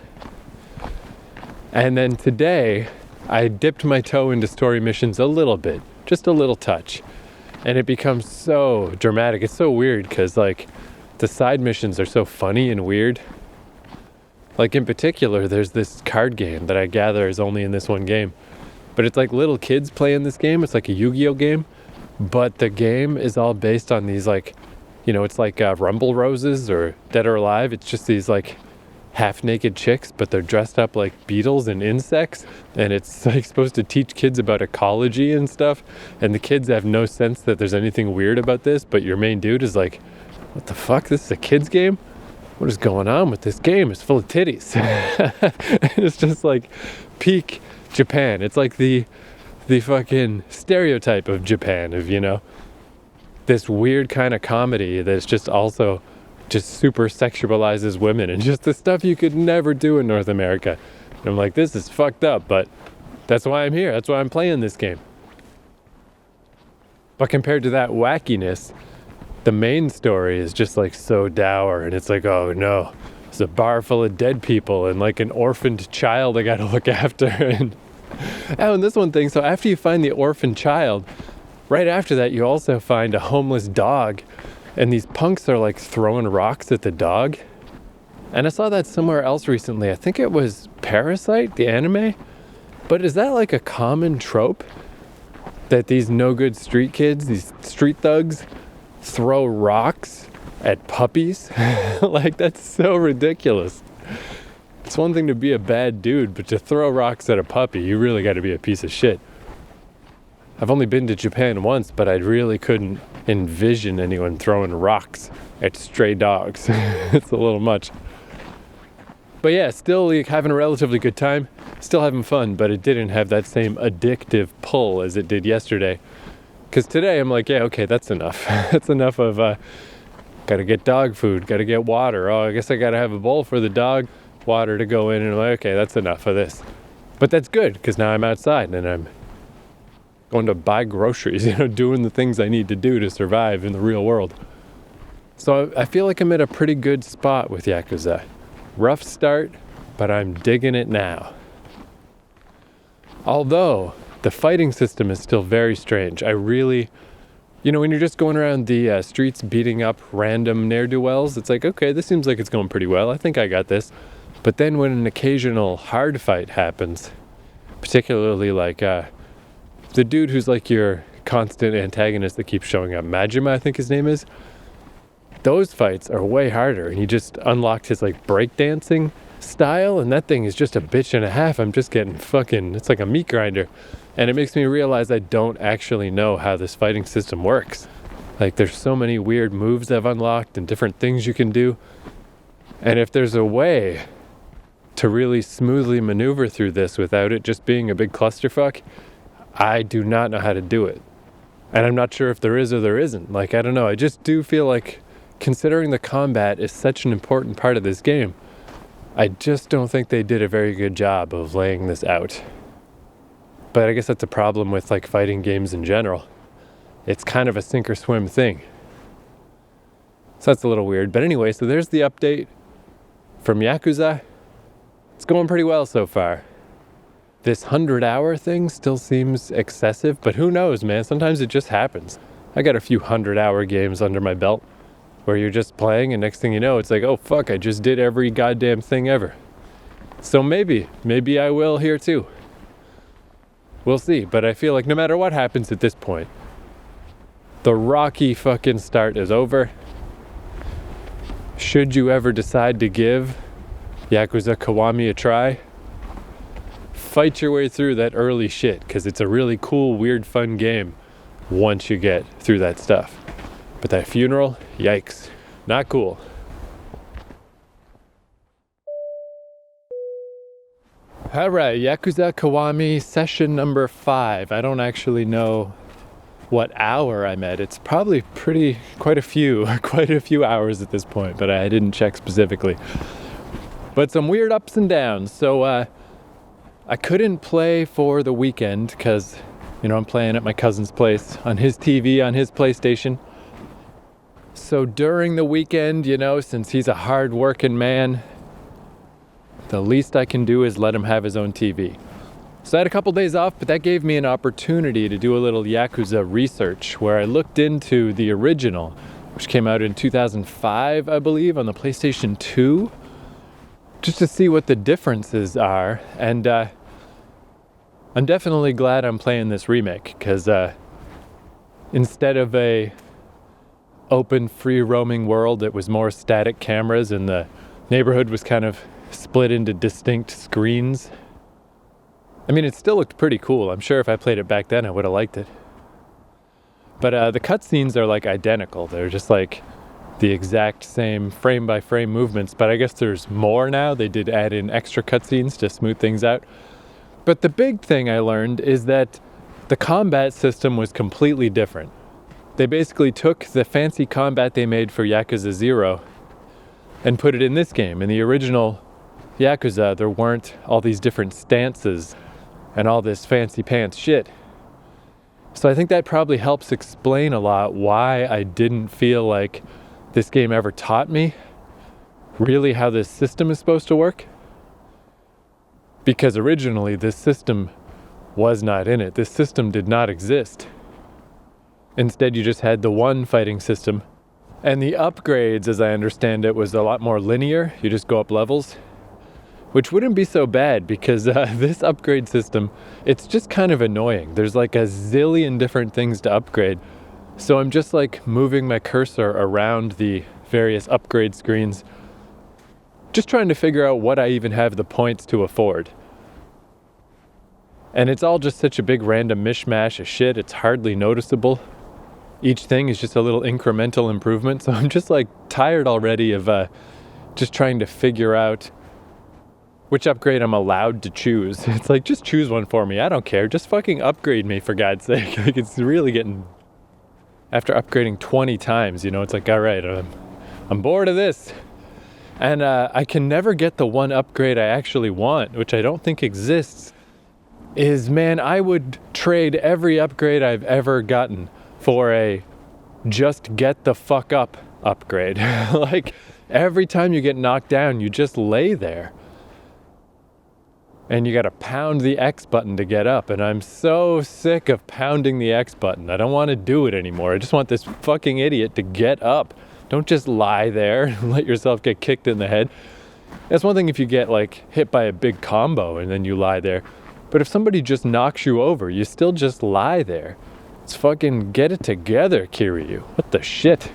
And then today, I dipped my toe into story missions a little bit, just a little touch. And it becomes so dramatic. It's so weird because like the side missions are so funny and weird. Like in particular, there's this card game that I gather is only in this one game. But it's like little kids playing this game. It's like a Yu-Gi-Oh game. But the game is all based on these like, you know, it's like Rumble Roses or Dead or Alive. It's just these like half-naked chicks, but they're dressed up like beetles and insects. And it's like supposed to teach kids about ecology and stuff. And the kids have no sense that there's anything weird about this. But your main dude is like, what the fuck? This is a kid's game? What is going on with this game? It's full of titties. It's just like peak Japan. It's like the fucking stereotype of Japan, of, you know, this weird kind of comedy that's just also just super sexualizes women and just the stuff you could never do in North America. And I'm like, this is fucked up, but that's why I'm here. That's why I'm playing this game. But compared to that wackiness, the main story is just like so dour, and it's like, oh no, it's a bar full of dead people and like an orphaned child I gotta look after. And this one thing, so after you find the orphaned child, right after that you also find a homeless dog, and these punks are like throwing rocks at the dog. And I saw that somewhere else recently. I think it was Parasite, the anime. But is that like a common trope? That these no good street kids, these street thugs, throw rocks at puppies? Like, that's so ridiculous. It's one thing to be a bad dude, but to throw rocks at a puppy, you really got to be a piece of shit. I've only been to Japan once, but I really couldn't envision anyone throwing rocks at stray dogs. It's a little much. But yeah, still like, having a relatively good time, still having fun, but it didn't have that same addictive pull as it did yesterday. Because today I'm like, yeah, okay, that's enough. That's enough of, gotta get dog food, gotta get water. Oh, I guess I gotta have a bowl for the dog, water to go in, and I'm like, okay, that's enough of this. But that's good, because now I'm outside and I'm going to buy groceries, doing the things I need to do to survive in the real world. So I feel like I'm at a pretty good spot with Yakuza. Rough start, but I'm digging it now. Although, the fighting system is still very strange. I really, when you're just going around the streets beating up random ne'er-do-wells, it's like, okay, this seems like it's going pretty well. I think I got this. But then when an occasional hard fight happens, particularly like the dude who's like your constant antagonist that keeps showing up, Majima, I think his name is, those fights are way harder, and he just unlocked his like breakdancing style, and that thing is just a bitch and a half. I'm just getting it's like a meat grinder. And it makes me realize I don't actually know how this fighting system works. Like, there's so many weird moves I've unlocked and different things you can do. And if there's a way to really smoothly maneuver through this without it just being a big clusterfuck, I do not know how to do it. And I'm not sure if there is or there isn't. Like, I don't know. I just do feel like, considering the combat is such an important part of this game, I just don't think they did a very good job of laying this out. But I guess that's a problem with like fighting games in general. It's kind of a sink or swim thing. So that's a little weird. But anyway, so there's the update from Yakuza. It's going pretty well so far. This 100-hour thing still seems excessive, but who knows, man? Sometimes it just happens. I got a few 100-hour games under my belt where you're just playing, and next thing you know, it's like, oh fuck, I just did every goddamn thing ever. So maybe I will here too. We'll see, but I feel like no matter what happens at this point, the rocky fucking start is over. Should you ever decide to give Yakuza Kiwami a try, fight your way through that early shit, because it's a really cool, weird, fun game once you get through that stuff. But that funeral, yikes, not cool. Alright, Yakuza Kiwami session number 5. I don't actually know what hour I'm at. It's probably quite a few hours at this point, but I didn't check specifically. But some weird ups and downs. So I couldn't play for the weekend because, I'm playing at my cousin's place on his TV, on his PlayStation. So during the weekend, since he's a hard-working man, the least I can do is let him have his own TV. So I had a couple days off, but that gave me an opportunity to do a little Yakuza research where I looked into the original, which came out in 2005, I believe, on the PlayStation 2, just to see what the differences are. And I'm definitely glad I'm playing this remake, because instead of a open, free roaming world, it was more static cameras, and the neighborhood was kind of split into distinct screens. I mean, it still looked pretty cool. I'm sure if I played it back then, I would have liked it. But the cutscenes are like identical. They're just like the exact same frame by frame movements, but I guess there's more now. They did add in extra cutscenes to smooth things out. But the big thing I learned is that the combat system was completely different. They basically took the fancy combat they made for Yakuza 0 and put it in this game. In the original Yakuza, there weren't all these different stances and all this fancy pants shit. So I think that probably helps explain a lot why I didn't feel like this game ever taught me really how this system is supposed to work. Because originally this system was not in it. This system did not exist. Instead, you just had the one fighting system. And the upgrades, as I understand it, was a lot more linear. You just go up levels, which wouldn't be so bad because this upgrade system, it's just kind of annoying. There's like a zillion different things to upgrade. So I'm just like moving my cursor around the various upgrade screens, just trying to figure out what I even have the points to afford. And it's all just such a big random mishmash of shit, it's hardly noticeable. Each thing is just a little incremental improvement, so I'm just like tired already of just trying to figure out which upgrade I'm allowed to choose. It's like, just choose one for me, I don't care, just fucking upgrade me for God's sake. Like, it's really getting, after upgrading 20 times, you know, it's like, all right, I'm bored of this. And I can never get the one upgrade I actually want, which I don't think exists, is, man, I would trade every upgrade I've ever gotten for a just get the fuck up upgrade. Like, every time you get knocked down, you just lay there. And you gotta pound the X button to get up. And I'm so sick of pounding the X button. I don't want to do it anymore. I just want this fucking idiot to get up. Don't just lie there and let yourself get kicked in the head. That's one thing if you get like hit by a big combo and then you lie there. But if somebody just knocks you over, you still just lie there. It's fucking get it together, Kiryu. What the shit?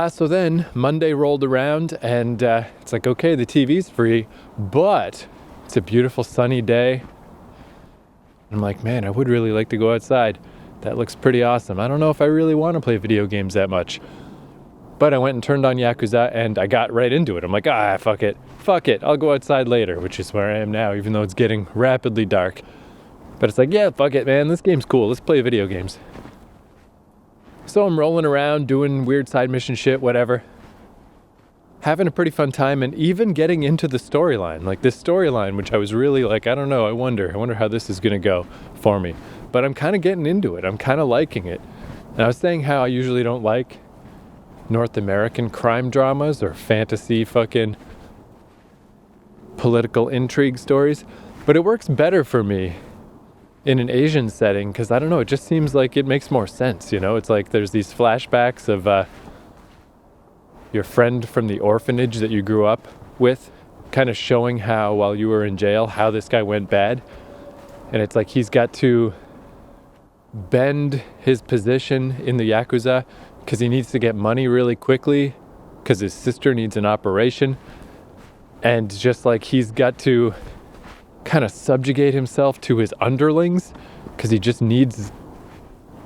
So then Monday rolled around and it's like, okay, the TV's free, but it's a beautiful sunny day. I'm like, man, I would really like to go outside. That looks pretty awesome. I don't know if I really want to play video games that much. But I went and turned on Yakuza and I got right into it. I'm like, fuck it. Fuck it. I'll go outside later, which is where I am now, even though it's getting rapidly dark. But it's like, yeah, fuck it, man. This game's cool. Let's play video games. So I'm rolling around, doing weird side mission shit, whatever. Having a pretty fun time and even getting into the storyline. Like this storyline, which I was really like, I don't know, I wonder how this is going to go for me. But I'm kind of getting into it. I'm kind of liking it. And I was saying how I usually don't like North American crime dramas or fantasy fucking political intrigue stories. But it works better for me in an Asian setting because, I don't know, it just seems like it makes more sense, you know? It's like there's these flashbacks of your friend from the orphanage that you grew up with kind of showing how, while you were in jail, how this guy went bad. And it's like he's got to bend his position in the Yakuza because he needs to get money really quickly because his sister needs an operation. And just like he's got to kind of subjugate himself to his underlings because he just needs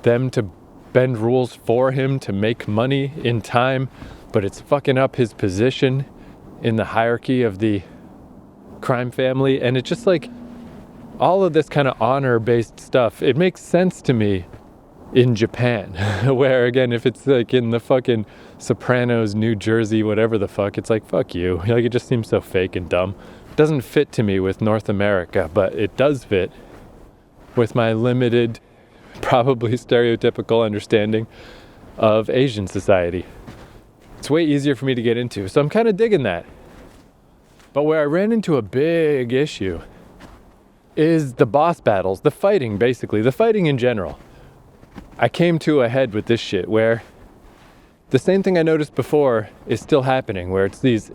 them to bend rules for him to make money in time, but it's fucking up his position in the hierarchy of the crime family. And it's just like all of this kind of honor-based stuff, it makes sense to me in Japan, where again, if it's like in the fucking Sopranos, New Jersey, whatever the fuck, it's like, fuck you. Like, it just seems so fake and dumb. It doesn't fit to me with North America, but it does fit with my limited, probably stereotypical understanding of Asian society. It's way easier for me to get into, so I'm kind of digging that. But where I ran into a big issue is the boss battles, the fighting, basically, the fighting in general. I came to a head with this shit where the same thing I noticed before is still happening, where it's these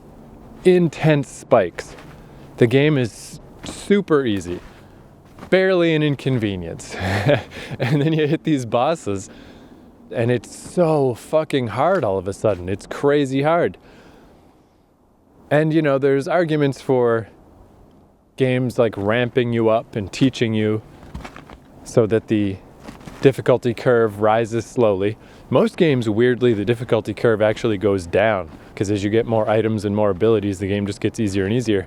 intense spikes. The game is super easy, barely an inconvenience. And then you hit these bosses and it's so fucking hard all of a sudden. It's crazy hard. And you know, there's arguments for games like ramping you up and teaching you so that the difficulty curve rises slowly. Most games, weirdly, the difficulty curve actually goes down because as you get more items and more abilities, the game just gets easier and easier.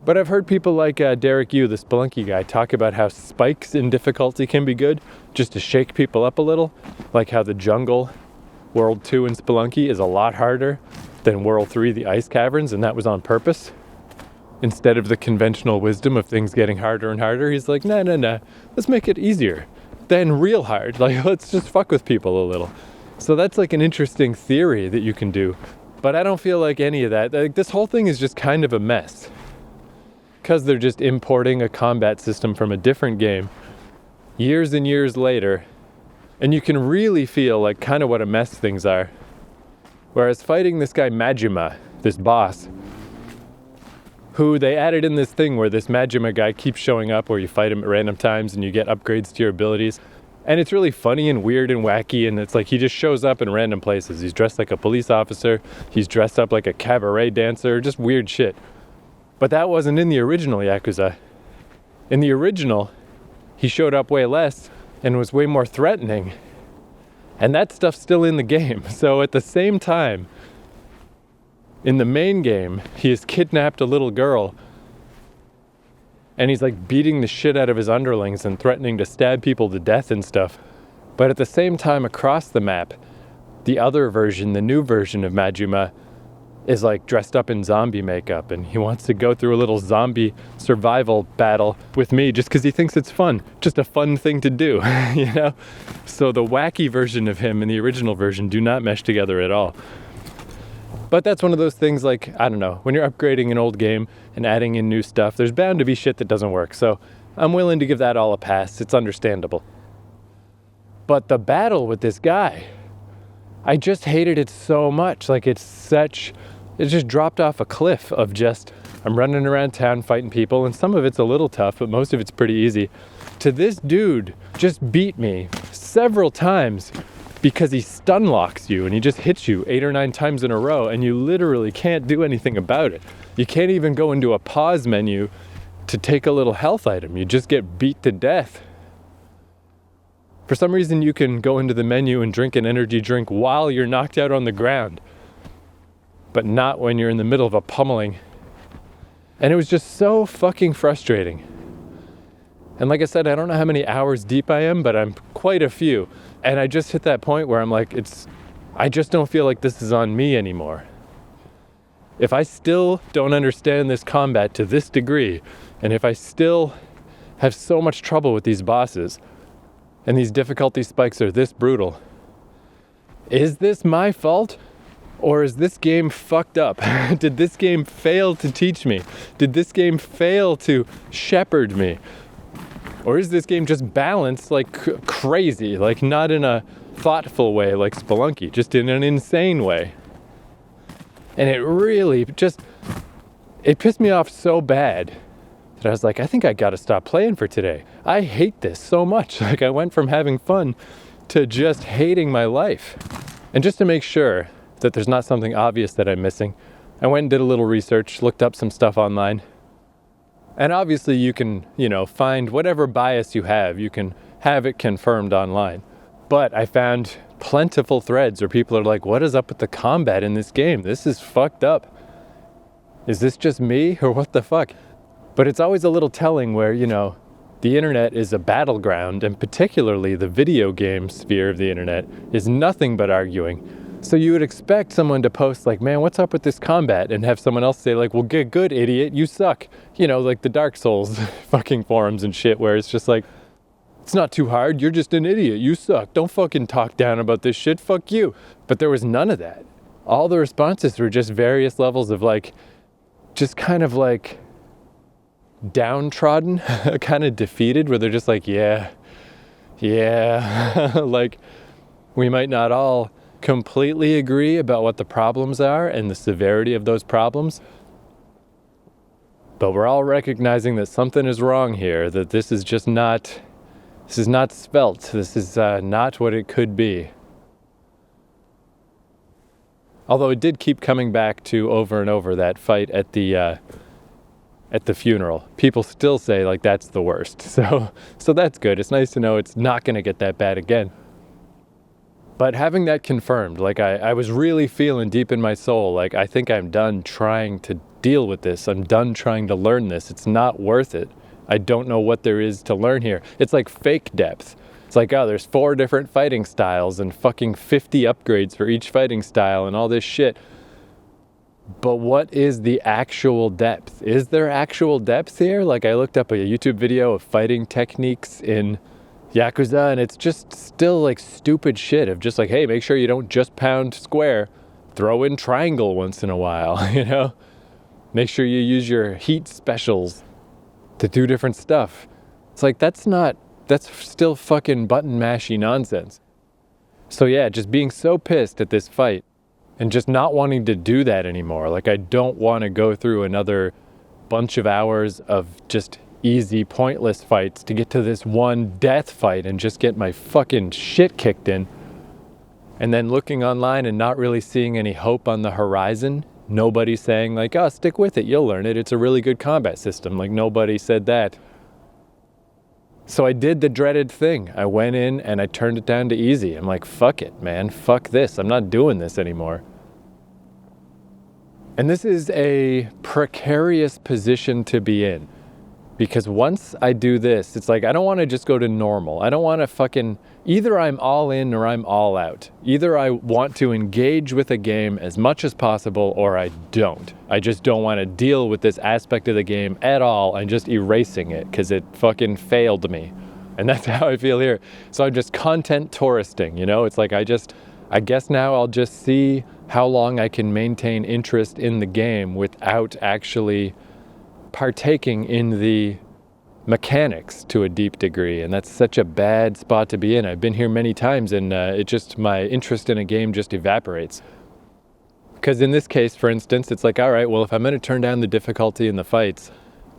But I've heard people like Derek Yu, the Spelunky guy, talk about how spikes in difficulty can be good just to shake people up a little, like how the jungle World 2 in Spelunky is a lot harder than World 3, the Ice Caverns, and that was on purpose. Instead of the conventional wisdom of things getting harder and harder, he's like, nah, let's make it easier. Then real hard. Like, let's just fuck with people a little. So that's like an interesting theory that you can do. But I don't feel like any of that. Like, this whole thing is just kind of a mess. Because they're just importing a combat system from a different game years and years later. And you can really feel like kind of what a mess things are. Whereas fighting this guy Majima, this boss, who they added in this thing where this Majima guy keeps showing up where you fight him at random times and you get upgrades to your abilities. And it's really funny and weird and wacky, and it's like he just shows up in random places. He's dressed like a police officer, he's dressed up like a cabaret dancer, just weird shit. But that wasn't in the original Yakuza. In the original, he showed up way less and was way more threatening. And that stuff's still in the game. So at the same time, in the main game, he has kidnapped a little girl and he's like beating the shit out of his underlings and threatening to stab people to death and stuff. But at the same time, across the map, the other version, the new version of Majima, is like dressed up in zombie makeup, and he wants to go through a little zombie survival battle with me just because he thinks it's fun. Just a fun thing to do, you know? So the wacky version of him and the original version do not mesh together at all. But that's one of those things, like, I don't know, when you're upgrading an old game and adding in new stuff, there's bound to be shit that doesn't work. So I'm willing to give that all a pass. It's understandable. But the battle with this guy, I just hated it so much. Like, it just dropped off a cliff of just, I'm running around town fighting people, and some of it's a little tough, but most of it's pretty easy. To this dude just beat me several times because he stun locks you and he just hits you 8 or 9 times in a row, and you literally can't do anything about it. You can't even go into a pause menu to take a little health item. You just get beat to death. For some reason, you can go into the menu and drink an energy drink while you're knocked out on the ground, but not when you're in the middle of a pummeling. And it was just so fucking frustrating. And like I said, I don't know how many hours deep I am, but I'm quite a few. And I just hit that point where I'm like, I just don't feel like this is on me anymore. If I still don't understand this combat to this degree, and if I still have so much trouble with these bosses, and these difficulty spikes are this brutal, is this my fault? Or is this game fucked up? Did this game fail to teach me? Did this game fail to shepherd me? Or is this game just balanced like crazy, like not in a thoughtful way like Spelunky, just in an insane way? And it really it pissed me off so bad that I was like, I think I gotta stop playing for today. I hate this so much. Like, I went from having fun to just hating my life. And just to make sure that there's not something obvious that I'm missing, I went and did a little research, looked up some stuff online. And obviously you can, find whatever bias you can have it confirmed online. But I found plentiful threads where people are like, what is up with the combat in this game? This is fucked up. Is this just me, or what the fuck? But it's always a little telling where, the internet is a battleground, and particularly the video game sphere of the internet is nothing but arguing. So you would expect someone to post like, man, what's up with this combat? And have someone else say like, well, get good, idiot, you suck. Like the Dark Souls fucking forums and shit, where it's just like, it's not too hard, you're just an idiot, you suck. Don't fucking talk down about this shit, fuck you. But there was none of that. All the responses were just various levels of like, just kind of like downtrodden, kind of defeated, where they're just like, yeah, like we might not all completely agree about what the problems are and the severity of those problems, but we're all recognizing that something is wrong here, that this is not svelte, this is not what it could be. Although it did keep coming back to over and over that fight at the funeral. People still say like that's the worst, so that's good. It's nice to know it's not going to get that bad again. But having that confirmed, like I was really feeling deep in my soul, like I think I'm done trying to deal with this. I'm done trying to learn this. It's not worth it. I don't know what there is to learn here. It's like fake depth. It's like, oh, there's 4 different fighting styles and fucking 50 upgrades for each fighting style and all this shit. But what is the actual depth? Is there actual depth here? Like, I looked up a YouTube video of fighting techniques in Yakuza, and it's just still like stupid shit of just like, hey, make sure you don't just pound square, throw in triangle once in a while, you know? Make sure you use your heat specials to do different stuff. It's like, that's still fucking button mashy nonsense. So yeah, just being so pissed at this fight and just not wanting to do that anymore. Like, I don't want to go through another bunch of hours of just easy, pointless fights to get to this one death fight and just get my fucking shit kicked in. And then looking online and not really seeing any hope on the horizon. Nobody saying like, oh, stick with it, you'll learn it. It's a really good combat system. Like, nobody said that. So I did the dreaded thing. I went in and I turned it down to easy. I'm like, fuck it, man. Fuck this. I'm not doing this anymore. And this is a precarious position to be in. Because once I do this, it's like, I don't want to just go to normal. I don't want to fucking, either I'm all in or I'm all out. Either I want to engage with a game as much as possible or I don't. I just don't want to deal with this aspect of the game at all. I'm just erasing it because it fucking failed me. And that's how I feel here. So I'm just content touristing, you know? It's like, I guess now I'll just see how long I can maintain interest in the game without actually partaking in the mechanics to a deep degree. And that's such a bad spot to be in. I've been here many times and my interest in a game just evaporates. Because in this case, for instance, it's like, all right, well, if I'm going to turn down the difficulty in the fights,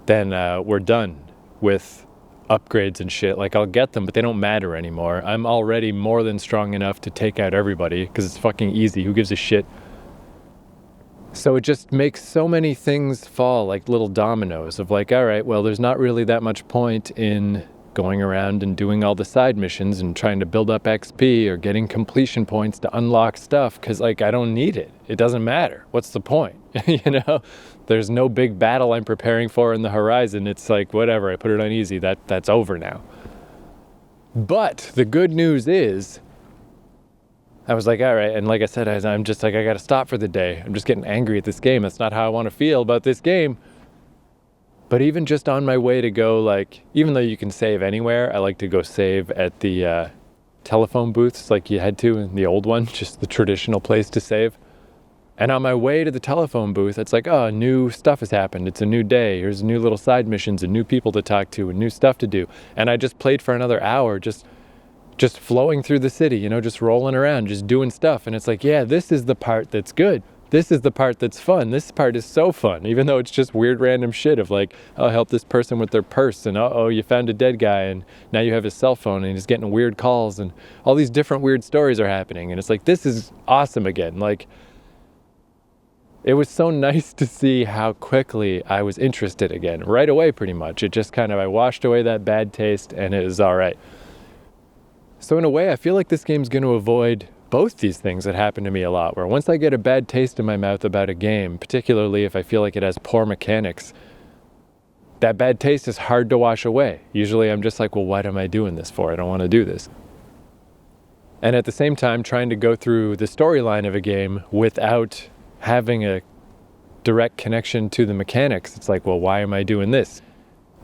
then we're done with upgrades and shit. Like, I'll get them, but they don't matter anymore. I'm already more than strong enough to take out everybody because it's fucking easy. Who gives a shit? So it just makes so many things fall like little dominoes of like, all right, well, there's not really that much point in going around and doing all the side missions and trying to build up XP or getting completion points to unlock stuff because, like, I don't need it. It doesn't matter. What's the point? You know, there's no big battle I'm preparing for in the horizon. It's like, whatever, I put it on easy. That's over now. But the good news is, I was like, all right, and like I said, I'm just like, I gotta stop for the day. I'm just getting angry at this game. That's not how I want to feel about this game. But even just on my way to go, like, even though you can save anywhere, I like to go save at the telephone booths like you had to in the old one, just the traditional place to save. And on my way to the telephone booth, it's like, oh, new stuff has happened. It's a new day. Here's new little side missions and new people to talk to and new stuff to do. And I just played for another hour, just flowing through the city, you know, just rolling around, just doing stuff. And it's like, yeah, this is the part that's good. This is the part that's fun. This part is so fun, even though it's just weird random shit of like, oh, help this person with their purse, and oh, you found a dead guy, and now you have his cell phone, and he's getting weird calls, and all these different weird stories are happening. And it's like, this is awesome again. Like, it was so nice to see how quickly I was interested again, right away pretty much. It just kind of, I washed away that bad taste, and it was all right. So in a way, I feel like this game's going to avoid both these things that happen to me a lot, where once I get a bad taste in my mouth about a game, particularly if I feel like it has poor mechanics, that bad taste is hard to wash away. Usually I'm just like, well, what am I doing this for? I don't want to do this. And at the same time, trying to go through the storyline of a game without having a direct connection to the mechanics, it's like, well, why am I doing this?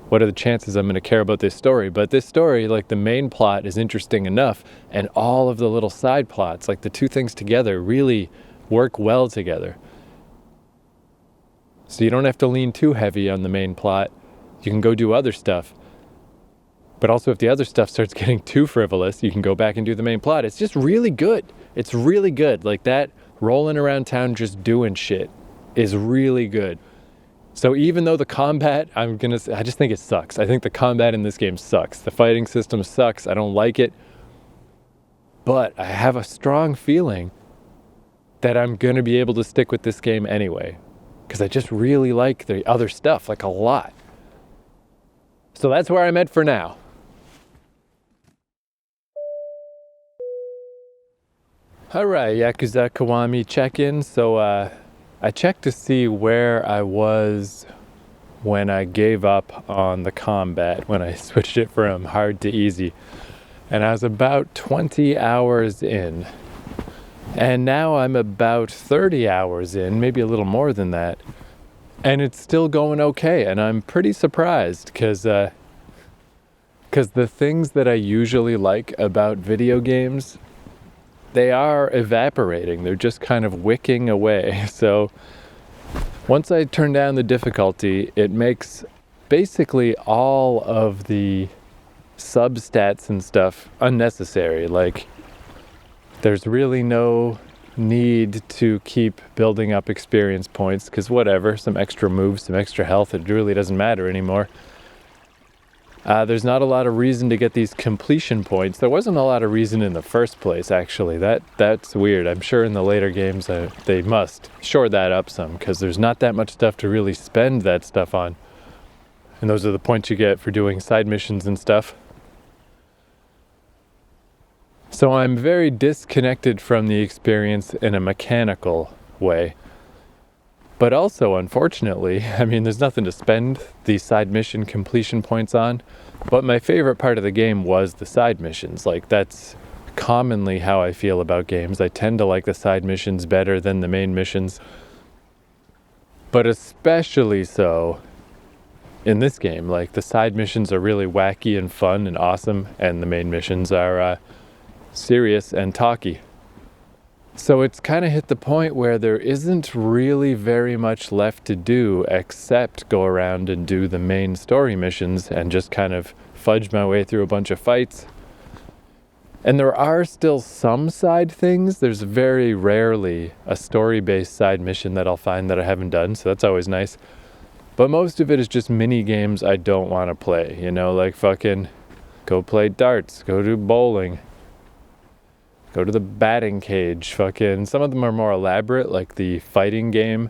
What are the chances I'm going to care about this story? But this story, like, the main plot is interesting enough, and all of the little side plots, like the two things together, really work well together. So you don't have to lean too heavy on the main plot. You can go do other stuff. But also, if the other stuff starts getting too frivolous, you can go back and do the main plot. It's just really good. It's really good. Like, that rolling around town just doing shit is really good. So even though the combat, I just think it sucks. I think the combat in this game sucks. The fighting system sucks. I don't like it. But I have a strong feeling that I'm going to be able to stick with this game anyway, because I just really like the other stuff, like, a lot. So that's where I'm at for now. All right, Yakuza Kiwami check-in. So I checked to see where I was when I gave up on the combat, when I switched it from hard to easy. And I was about 20 hours in. And now I'm about 30 hours in, maybe a little more than that. And it's still going okay. And I'm pretty surprised because the things that I usually like about video games, they are evaporating. They're just kind of wicking away. So once I turn down the difficulty, it makes basically all of the substats and stuff unnecessary. Like, there's really no need to keep building up experience points because whatever, some extra moves, some extra health, it really doesn't matter anymore. There's not a lot of reason to get these completion points. There wasn't a lot of reason in the first place, actually. That's weird. I'm sure in the later games they must shore that up some because there's not that much stuff to really spend that stuff on. And those are the points you get for doing side missions and stuff. So I'm very disconnected from the experience in a mechanical way. But also, unfortunately, I mean, there's nothing to spend the side mission completion points on. But my favorite part of the game was the side missions. Like, that's commonly how I feel about games. I tend to like the side missions better than the main missions. But especially so in this game. Like, the side missions are really wacky and fun and awesome, and the main missions are serious and talky. So it's kind of hit the point where there isn't really very much left to do except go around and do the main story missions and just kind of fudge my way through a bunch of fights. And there are still some side things. There's very rarely a story-based side mission that I'll find that I haven't done, so that's always nice. But most of it is just mini games I don't want to play, you know, like fucking go play darts, go do bowling, go to the batting cage, fucking, some of them are more elaborate, like the fighting game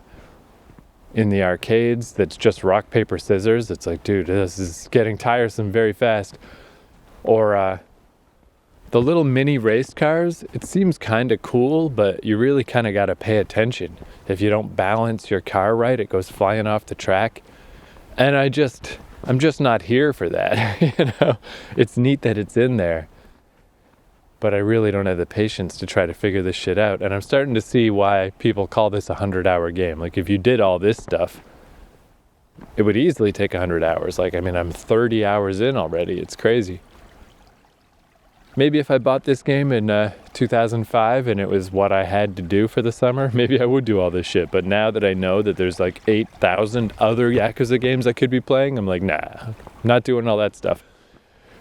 in the arcades that's just rock, paper, scissors. It's like, dude, this is getting tiresome very fast. Or the little mini race cars, it seems kind of cool, but you really kind of got to pay attention. If you don't balance your car right, it goes flying off the track. And I'm just not here for that, you know? It's neat that it's in there, but I really don't have the patience to try to figure this shit out. And I'm starting to see why people call this a 100-hour game. Like, if you did all this stuff, it would easily take 100 hours. Like, I mean, I'm 30 hours in already. It's crazy. Maybe if I bought this game in 2005 and it was what I had to do for the summer, maybe I would do all this shit. But now that I know that there's like 8,000 other Yakuza games I could be playing, I'm like, nah, I'm not doing all that stuff.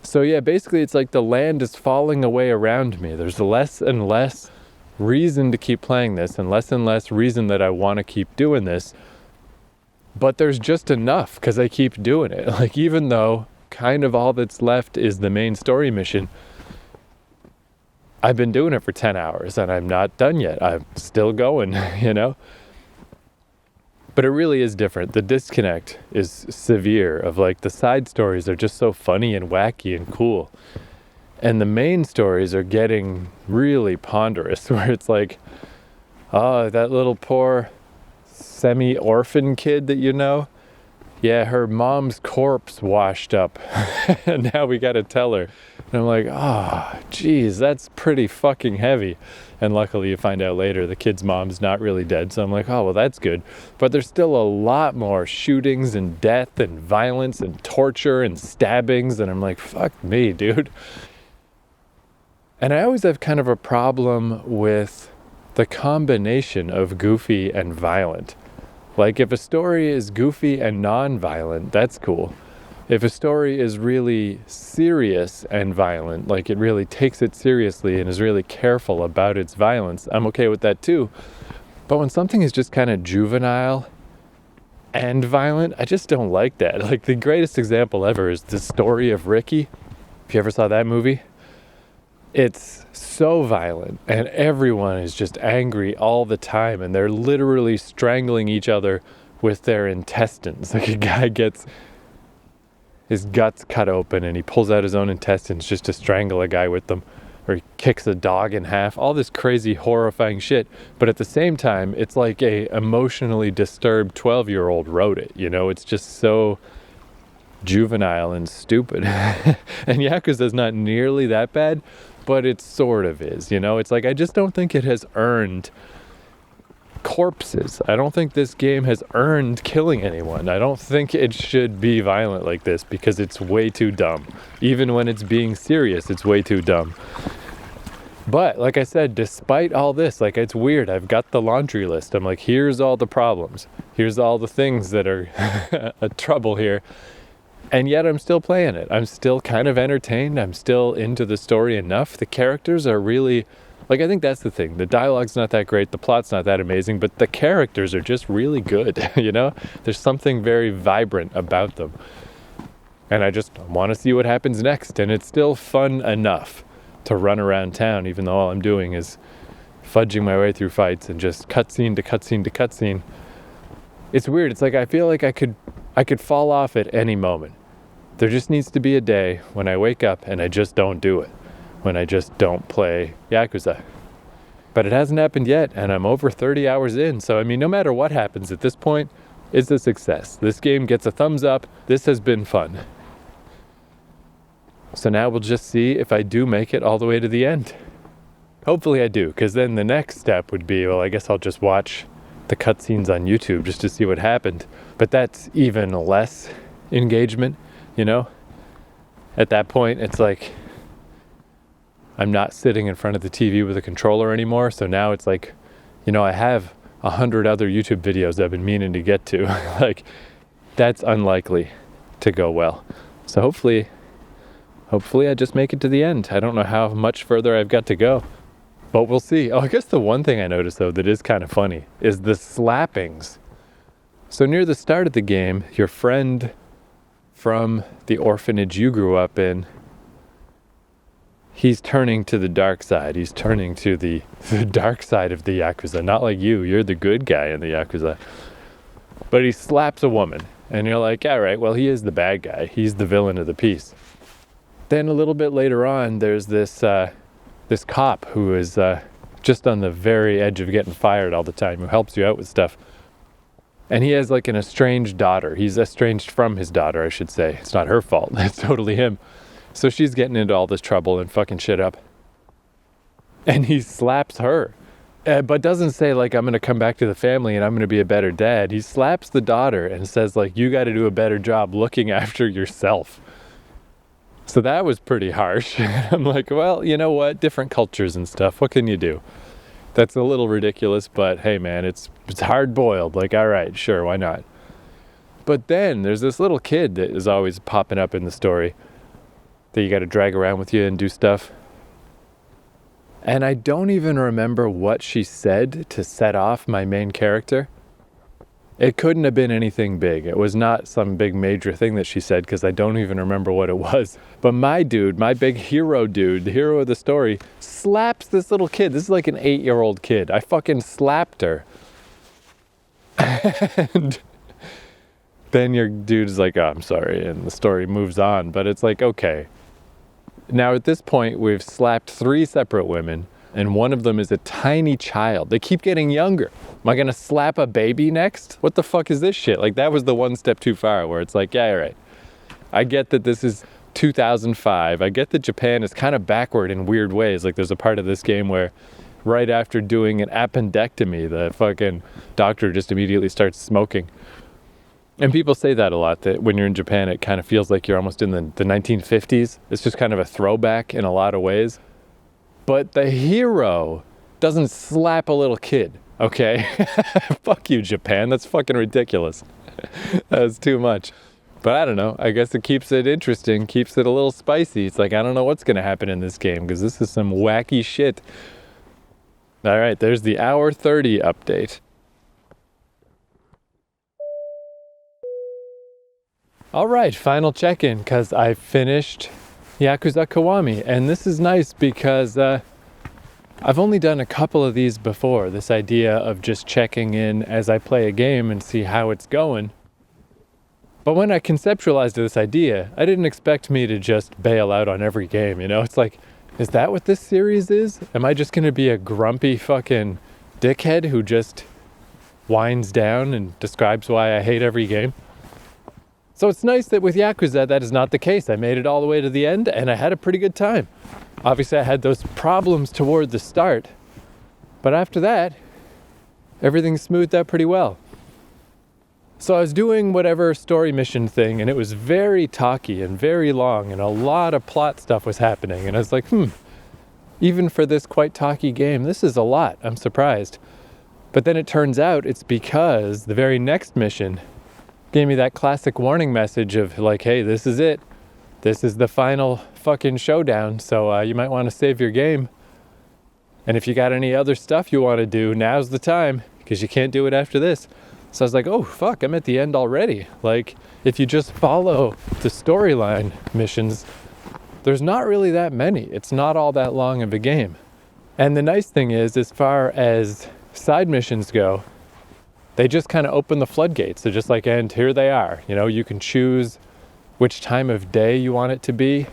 So yeah, basically it's like the land is falling away around me. There's less and less reason to keep playing this and less reason that I want to keep doing this. But there's just enough because I keep doing it. Like, even though kind of all that's left is the main story mission, I've been doing it for 10 hours and I'm not done yet. I'm still going, you know? But it really is different. The disconnect is severe of, like, the side stories are just so funny and wacky and cool. And the main stories are getting really ponderous, where it's like, oh, that little poor semi-orphan kid that you know, yeah, her mom's corpse washed up and now we got to tell her. And I'm like, oh, geez, that's pretty fucking heavy. And luckily you find out later the kid's mom's not really dead. So I'm like, oh, well, that's good. But there's still a lot more shootings and death and violence and torture and stabbings. And I'm like, fuck me, dude. And I always have kind of a problem with the combination of goofy and violent. Like, if a story is goofy and non-violent, that's cool. If a story is really serious and violent, like it really takes it seriously and is really careful about its violence, I'm okay with that too. But when something is just kind of juvenile and violent, I just don't like that. Like, the greatest example ever is The Story of Ricky. If you ever saw that movie, it's so violent and everyone is just angry all the time and they're literally strangling each other with their intestines. Like, a guy gets his guts cut open and he pulls out his own intestines just to strangle a guy with them, or he kicks a dog in half, all this crazy horrifying shit. But at the same time, it's like a emotionally disturbed 12-year-old wrote it, you know? It's just so juvenile and stupid. And Yakuza's not nearly that bad, but it sort of is, you know? It's like, I just don't think it has earned corpses. I don't think this game has earned killing anyone. I don't think it should be violent like this because it's way too dumb. Even when it's being serious, it's way too dumb. But like I said, despite all this, like, it's weird. I've got the laundry list. I'm like, here's all the problems. Here's all the things that are a trouble here. And yet I'm still playing it. I'm still kind of entertained. I'm still into the story enough. The characters are really, like, I think that's the thing. The dialogue's not that great. The plot's not that amazing, but the characters are just really good, you know? There's something very vibrant about them. And I just want to see what happens next. And it's still fun enough to run around town, even though all I'm doing is fudging my way through fights and just cutscene to cutscene to cutscene. It's weird. It's like I feel like I could fall off at any moment. There just needs to be a day when I wake up and I just don't do it. When I just don't play Yakuza. But it hasn't happened yet, and I'm over 30 hours in. So, I mean, no matter what happens at this point, it's a success. This game gets a thumbs up. This has been fun. So now we'll just see if I do make it all the way to the end. Hopefully I do, because then the next step would be, well, I guess I'll just watch the cutscenes on YouTube just to see what happened. But that's even less engagement, you know? At that point, it's like, I'm not sitting in front of the TV with a controller anymore. So now it's like, you know, I have 100 other YouTube videos I've been meaning to get to. Like, that's unlikely to go well. So hopefully I just make it to the end. I don't know how much further I've got to go, but we'll see. Oh, I guess the one thing I noticed, though, that is kind of funny is the slappings. So near the start of the game, your friend from the orphanage you grew up in, he's turning to the dark side. He's turning to the dark side of the Yakuza. Not like you. You're the good guy in the Yakuza. But he slaps a woman. And you're like, all right, well, he is the bad guy. He's the villain of the piece. Then a little bit later on, there's this cop who is just on the very edge of getting fired all the time, who helps you out with stuff. And he has like an estranged daughter. He's estranged from his daughter, I should say. It's not her fault. It's totally him. So she's getting into all this trouble and fucking shit up. And he slaps her. But doesn't say, like, I'm going to come back to the family and I'm going to be a better dad. He slaps the daughter and says, like, you got to do a better job looking after yourself. So that was pretty harsh. I'm like, well, you know what? Different cultures and stuff. What can you do? That's a little ridiculous, but hey, man, it's hard-boiled. Like, all right, sure, why not? But then there's this little kid that is always popping up in the story that you got to drag around with you and do stuff. And I don't even remember what she said to set off my main character. It couldn't have been anything big. It was not some big major thing that she said, because I don't even remember what it was. But my dude, my big hero dude, the hero of the story, slaps this little kid. This is like an 8-year-old kid. I fucking slapped her. And then your dude is like, oh, I'm sorry. And the story moves on. But it's like, okay. Now at this point, we've slapped 3 separate women. And one of them is a tiny child. They keep getting younger. Am I gonna slap a baby next? What the fuck is this shit? Like, that was the one step too far, where it's like, yeah, all right. I get that this is 2005. I get that Japan is kind of backward in weird ways. Like, there's a part of this game where right after doing an appendectomy, the fucking doctor just immediately starts smoking. And people say that a lot, that when you're in Japan, it kind of feels like you're almost in the 1950s. It's just kind of a throwback in a lot of ways. But the hero doesn't slap a little kid, okay? Fuck you, Japan. That's fucking ridiculous. That's too much. But I don't know. I guess it keeps it interesting, keeps it a little spicy. It's like, I don't know what's going to happen in this game, because this is some wacky shit. All right, there's the hour 30 update. All right, final check-in, because I finished Yakuza Kiwami, and this is nice because I've only done a couple of these before, this idea of just checking in as I play a game and see how it's going. But when I conceptualized this idea, I didn't expect me to just bail out on every game, you know? It's like, is that what this series is? Am I just gonna be a grumpy fucking dickhead who just winds down and describes why I hate every game? So it's nice that with Yakuza, that is not the case. I made it all the way to the end, and I had a pretty good time. Obviously, I had those problems toward the start, but after that, everything smoothed out pretty well. So I was doing whatever story mission thing, and it was very talky and very long, and a lot of plot stuff was happening. And I was like, even for this quite talky game, this is a lot. I'm surprised. But then it turns out it's because the very next mission gave me that classic warning message of like, hey, this is it. This is the final fucking showdown, so you might want to save your game. And if you got any other stuff you want to do, now's the time, because you can't do it after this. So I was like, oh, fuck, I'm at the end already. Like, if you just follow the storyline missions, there's not really that many. It's not all that long of a game. And the nice thing is, as far as side missions go, they just kind of open the floodgates. They're just like, and here they are. You know, you can choose which time of day you want it to be.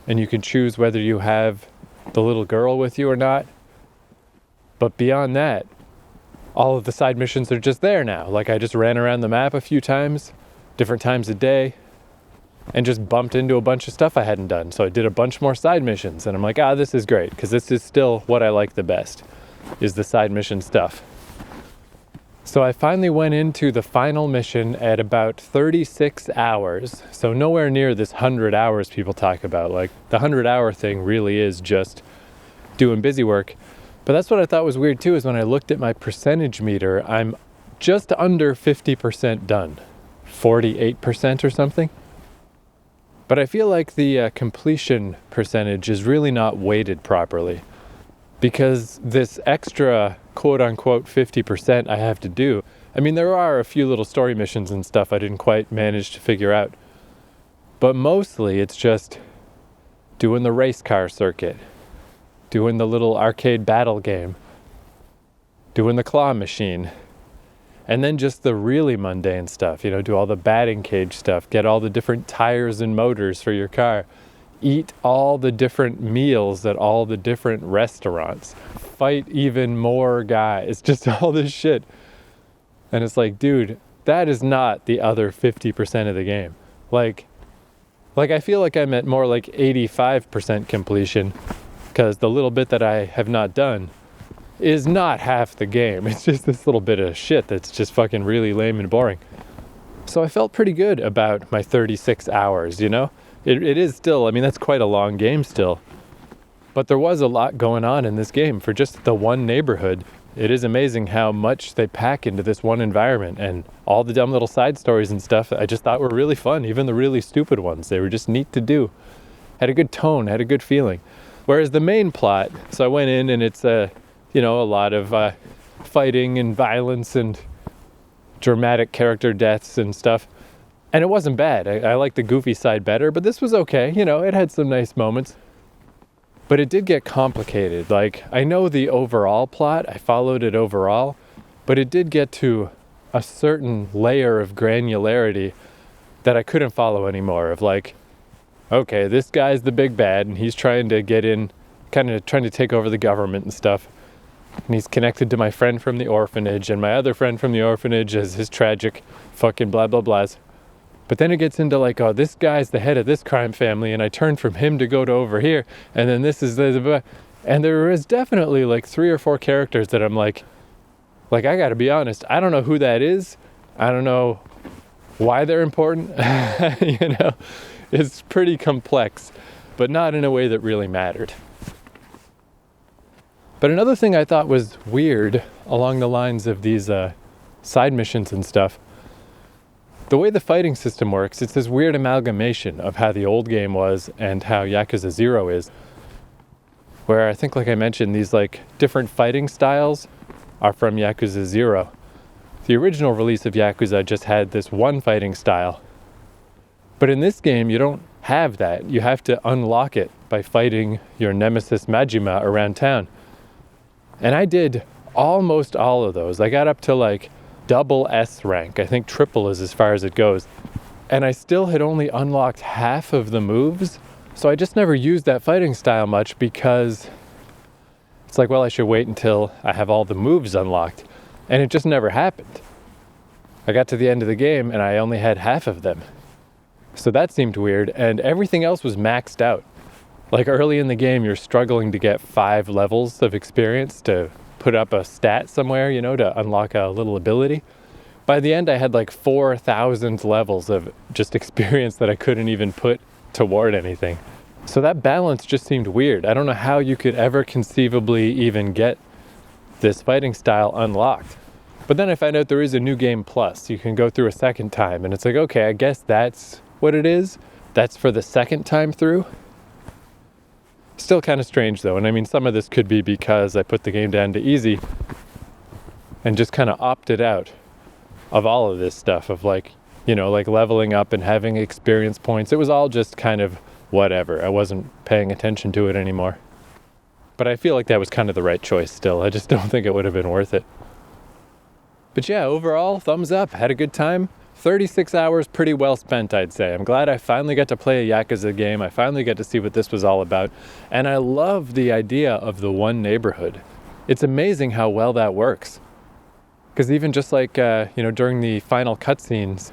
And you can choose whether you have the little girl with you or not. But beyond that, all of the side missions are just there now. Like, I just ran around the map a few times, different times of day, and just bumped into a bunch of stuff I hadn't done. So I did a bunch more side missions, and I'm like, this is great, because this is still what I like the best, is the side mission stuff. So I finally went into the final mission at about 36 hours. So nowhere near this 100 hours people talk about. Like, the 100-hour thing really is just doing busy work. But that's what I thought was weird too, is when I looked at my percentage meter, I'm just under 50% done. 48% or something. But I feel like the completion percentage is really not weighted properly, because this extra quote-unquote 50% I have to do, I mean, there are a few little story missions and stuff I didn't quite manage to figure out, but mostly it's just doing the race car circuit, doing the little arcade battle game, doing the claw machine, and then just the really mundane stuff, you know, do all the batting cage stuff, get all the different tires and motors for your car, eat all the different meals at all the different restaurants, fight even more guys, just all this shit. And it's like, dude, that is not the other 50% of the game. Like I feel like I'm at more like 85% completion, because the little bit that I have not done is not half the game. It's just this little bit of shit that's just fucking really lame and boring. So I felt pretty good about my 36 hours, you know? It is still, I mean, that's quite a long game still. But there was a lot going on in this game for just the one neighborhood. It is amazing how much they pack into this one environment, and all the dumb little side stories and stuff I just thought were really fun. Even the really stupid ones, they were just neat to do. Had a good tone, had a good feeling. Whereas the main plot, so I went in and it's a lot of fighting and violence and dramatic character deaths and stuff. And it wasn't bad. I like the goofy side better, but this was okay. You know, it had some nice moments. But it did get complicated. Like, I know the overall plot, I followed it overall, but it did get to a certain layer of granularity that I couldn't follow anymore. Of like, okay, this guy's the big bad, and he's trying to get in, kind of trying to take over the government and stuff. And he's connected to my friend from the orphanage, and my other friend from the orphanage is his tragic fucking blah, blah, blahs. But then it gets into like, oh, this guy's the head of this crime family, and I turned from him to go to over here, and then this is the... And there is definitely like 3 or 4 characters that I'm like, I gotta be honest, I don't know who that is. I don't know why they're important. You know, it's pretty complex, but not in a way that really mattered. But another thing I thought was weird along the lines of these side missions and stuff, the way the fighting system works, it's this weird amalgamation of how the old game was and how Yakuza 0 is. Where I think, like I mentioned, these like different fighting styles are from Yakuza 0. The original release of Yakuza just had this one fighting style. But in this game, you don't have that. You have to unlock it by fighting your nemesis Majima around town. And I did almost all of those. I got up to like double S rank. I think triple is as far as it goes. And I still had only unlocked half of the moves. So I just never used that fighting style much, because it's like, well, I should wait until I have all the moves unlocked. And it just never happened. I got to the end of the game and I only had half of them. So that seemed weird, and everything else was maxed out. Like early in the game, you're struggling to get 5 levels of experience to put up a stat somewhere, to unlock a little ability. By the end, I had like 4,000 levels of just experience that I couldn't even put toward anything. So that balance just seemed weird. I don't know how you could ever conceivably even get this fighting style unlocked. But then I found out there is a new game plus. You can go through a second time, and it's like, okay, I guess that's what it is. That's for the second time through. Still kind of strange though, and I mean, some of this could be because I put the game down to easy and just kind of opted out of all of this stuff of like leveling up and having experience points. It was all just kind of whatever. I wasn't paying attention to it anymore. But I feel like that was kind of the right choice still. I just don't think it would have been worth it. But yeah, overall, thumbs up. Had a good time. 36 hours, pretty well spent, I'd say. I'm glad I finally got to play a Yakuza game. I finally got to see what this was all about. And I love the idea of the one neighborhood. It's amazing how well that works. Because even just like, during the final cutscenes,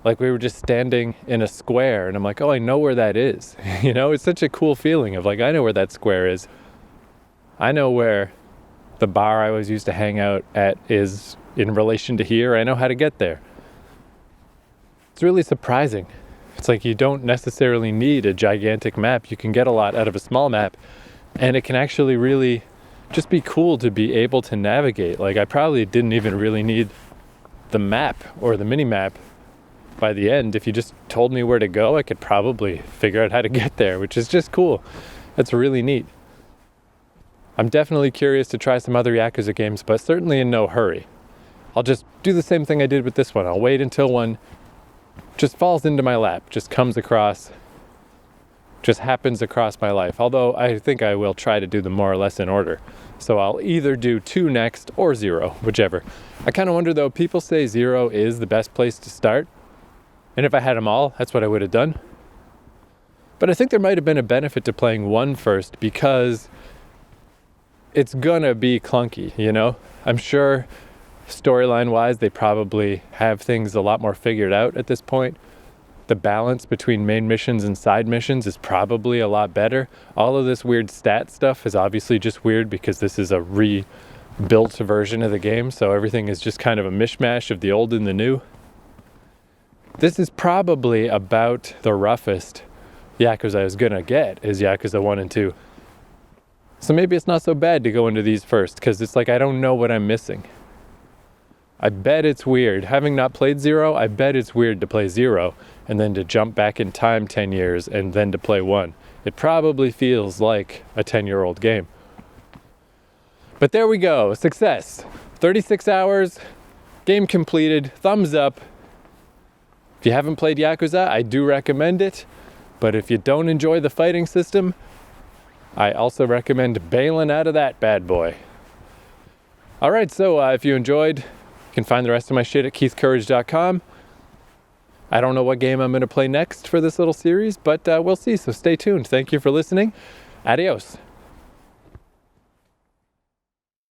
like we were just standing in a square and I'm like, oh, I know where that is. It's such a cool feeling of like, I know where that square is. I know where the bar I always used to hang out at is in relation to here. I know how to get there. It's really surprising. It's like you don't necessarily need a gigantic map. You can get a lot out of a small map, and it can actually really just be cool to be able to navigate. Like I probably didn't even really need the map or the mini map by the end. If you just told me where to go, I could probably figure out how to get there, which is just cool. That's really neat. I'm definitely curious to try some other Yakuza games, but certainly in no hurry. I'll just do the same thing I did with this one. I'll wait until one just falls into my lap, just comes across, just happens across my life. Although I think I will try to do them more or less in order. So I'll either do 2 next or 0, whichever. I kind of wonder though, people say 0 is the best place to start. And if I had them all, that's what I would have done. But I think there might have been a benefit to playing 1 first because it's gonna be clunky, I'm sure storyline-wise, they probably have things a lot more figured out at this point. The balance between main missions and side missions is probably a lot better. All of this weird stat stuff is obviously just weird because this is a rebuilt version of the game, so everything is just kind of a mishmash of the old and the new. This is probably about the roughest Yakuza I was gonna get, is Yakuza 1 and 2. So maybe it's not so bad to go into these first, because it's like I don't know what I'm missing. I bet it's weird. Having not played 0, I bet it's weird to play 0 and then to jump back in time 10 years and then to play 1. It probably feels like a 10-year-old game. But there we go. Success. 36 hours. Game completed. Thumbs up. If you haven't played Yakuza, I do recommend it. But if you don't enjoy the fighting system, I also recommend bailing out of that bad boy. All right, so if you enjoyed, you can find the rest of my shit at keithcourage.com. I don't know what game I'm going to play next for this little series, but we'll see, so stay tuned. Thank you for listening. Adios.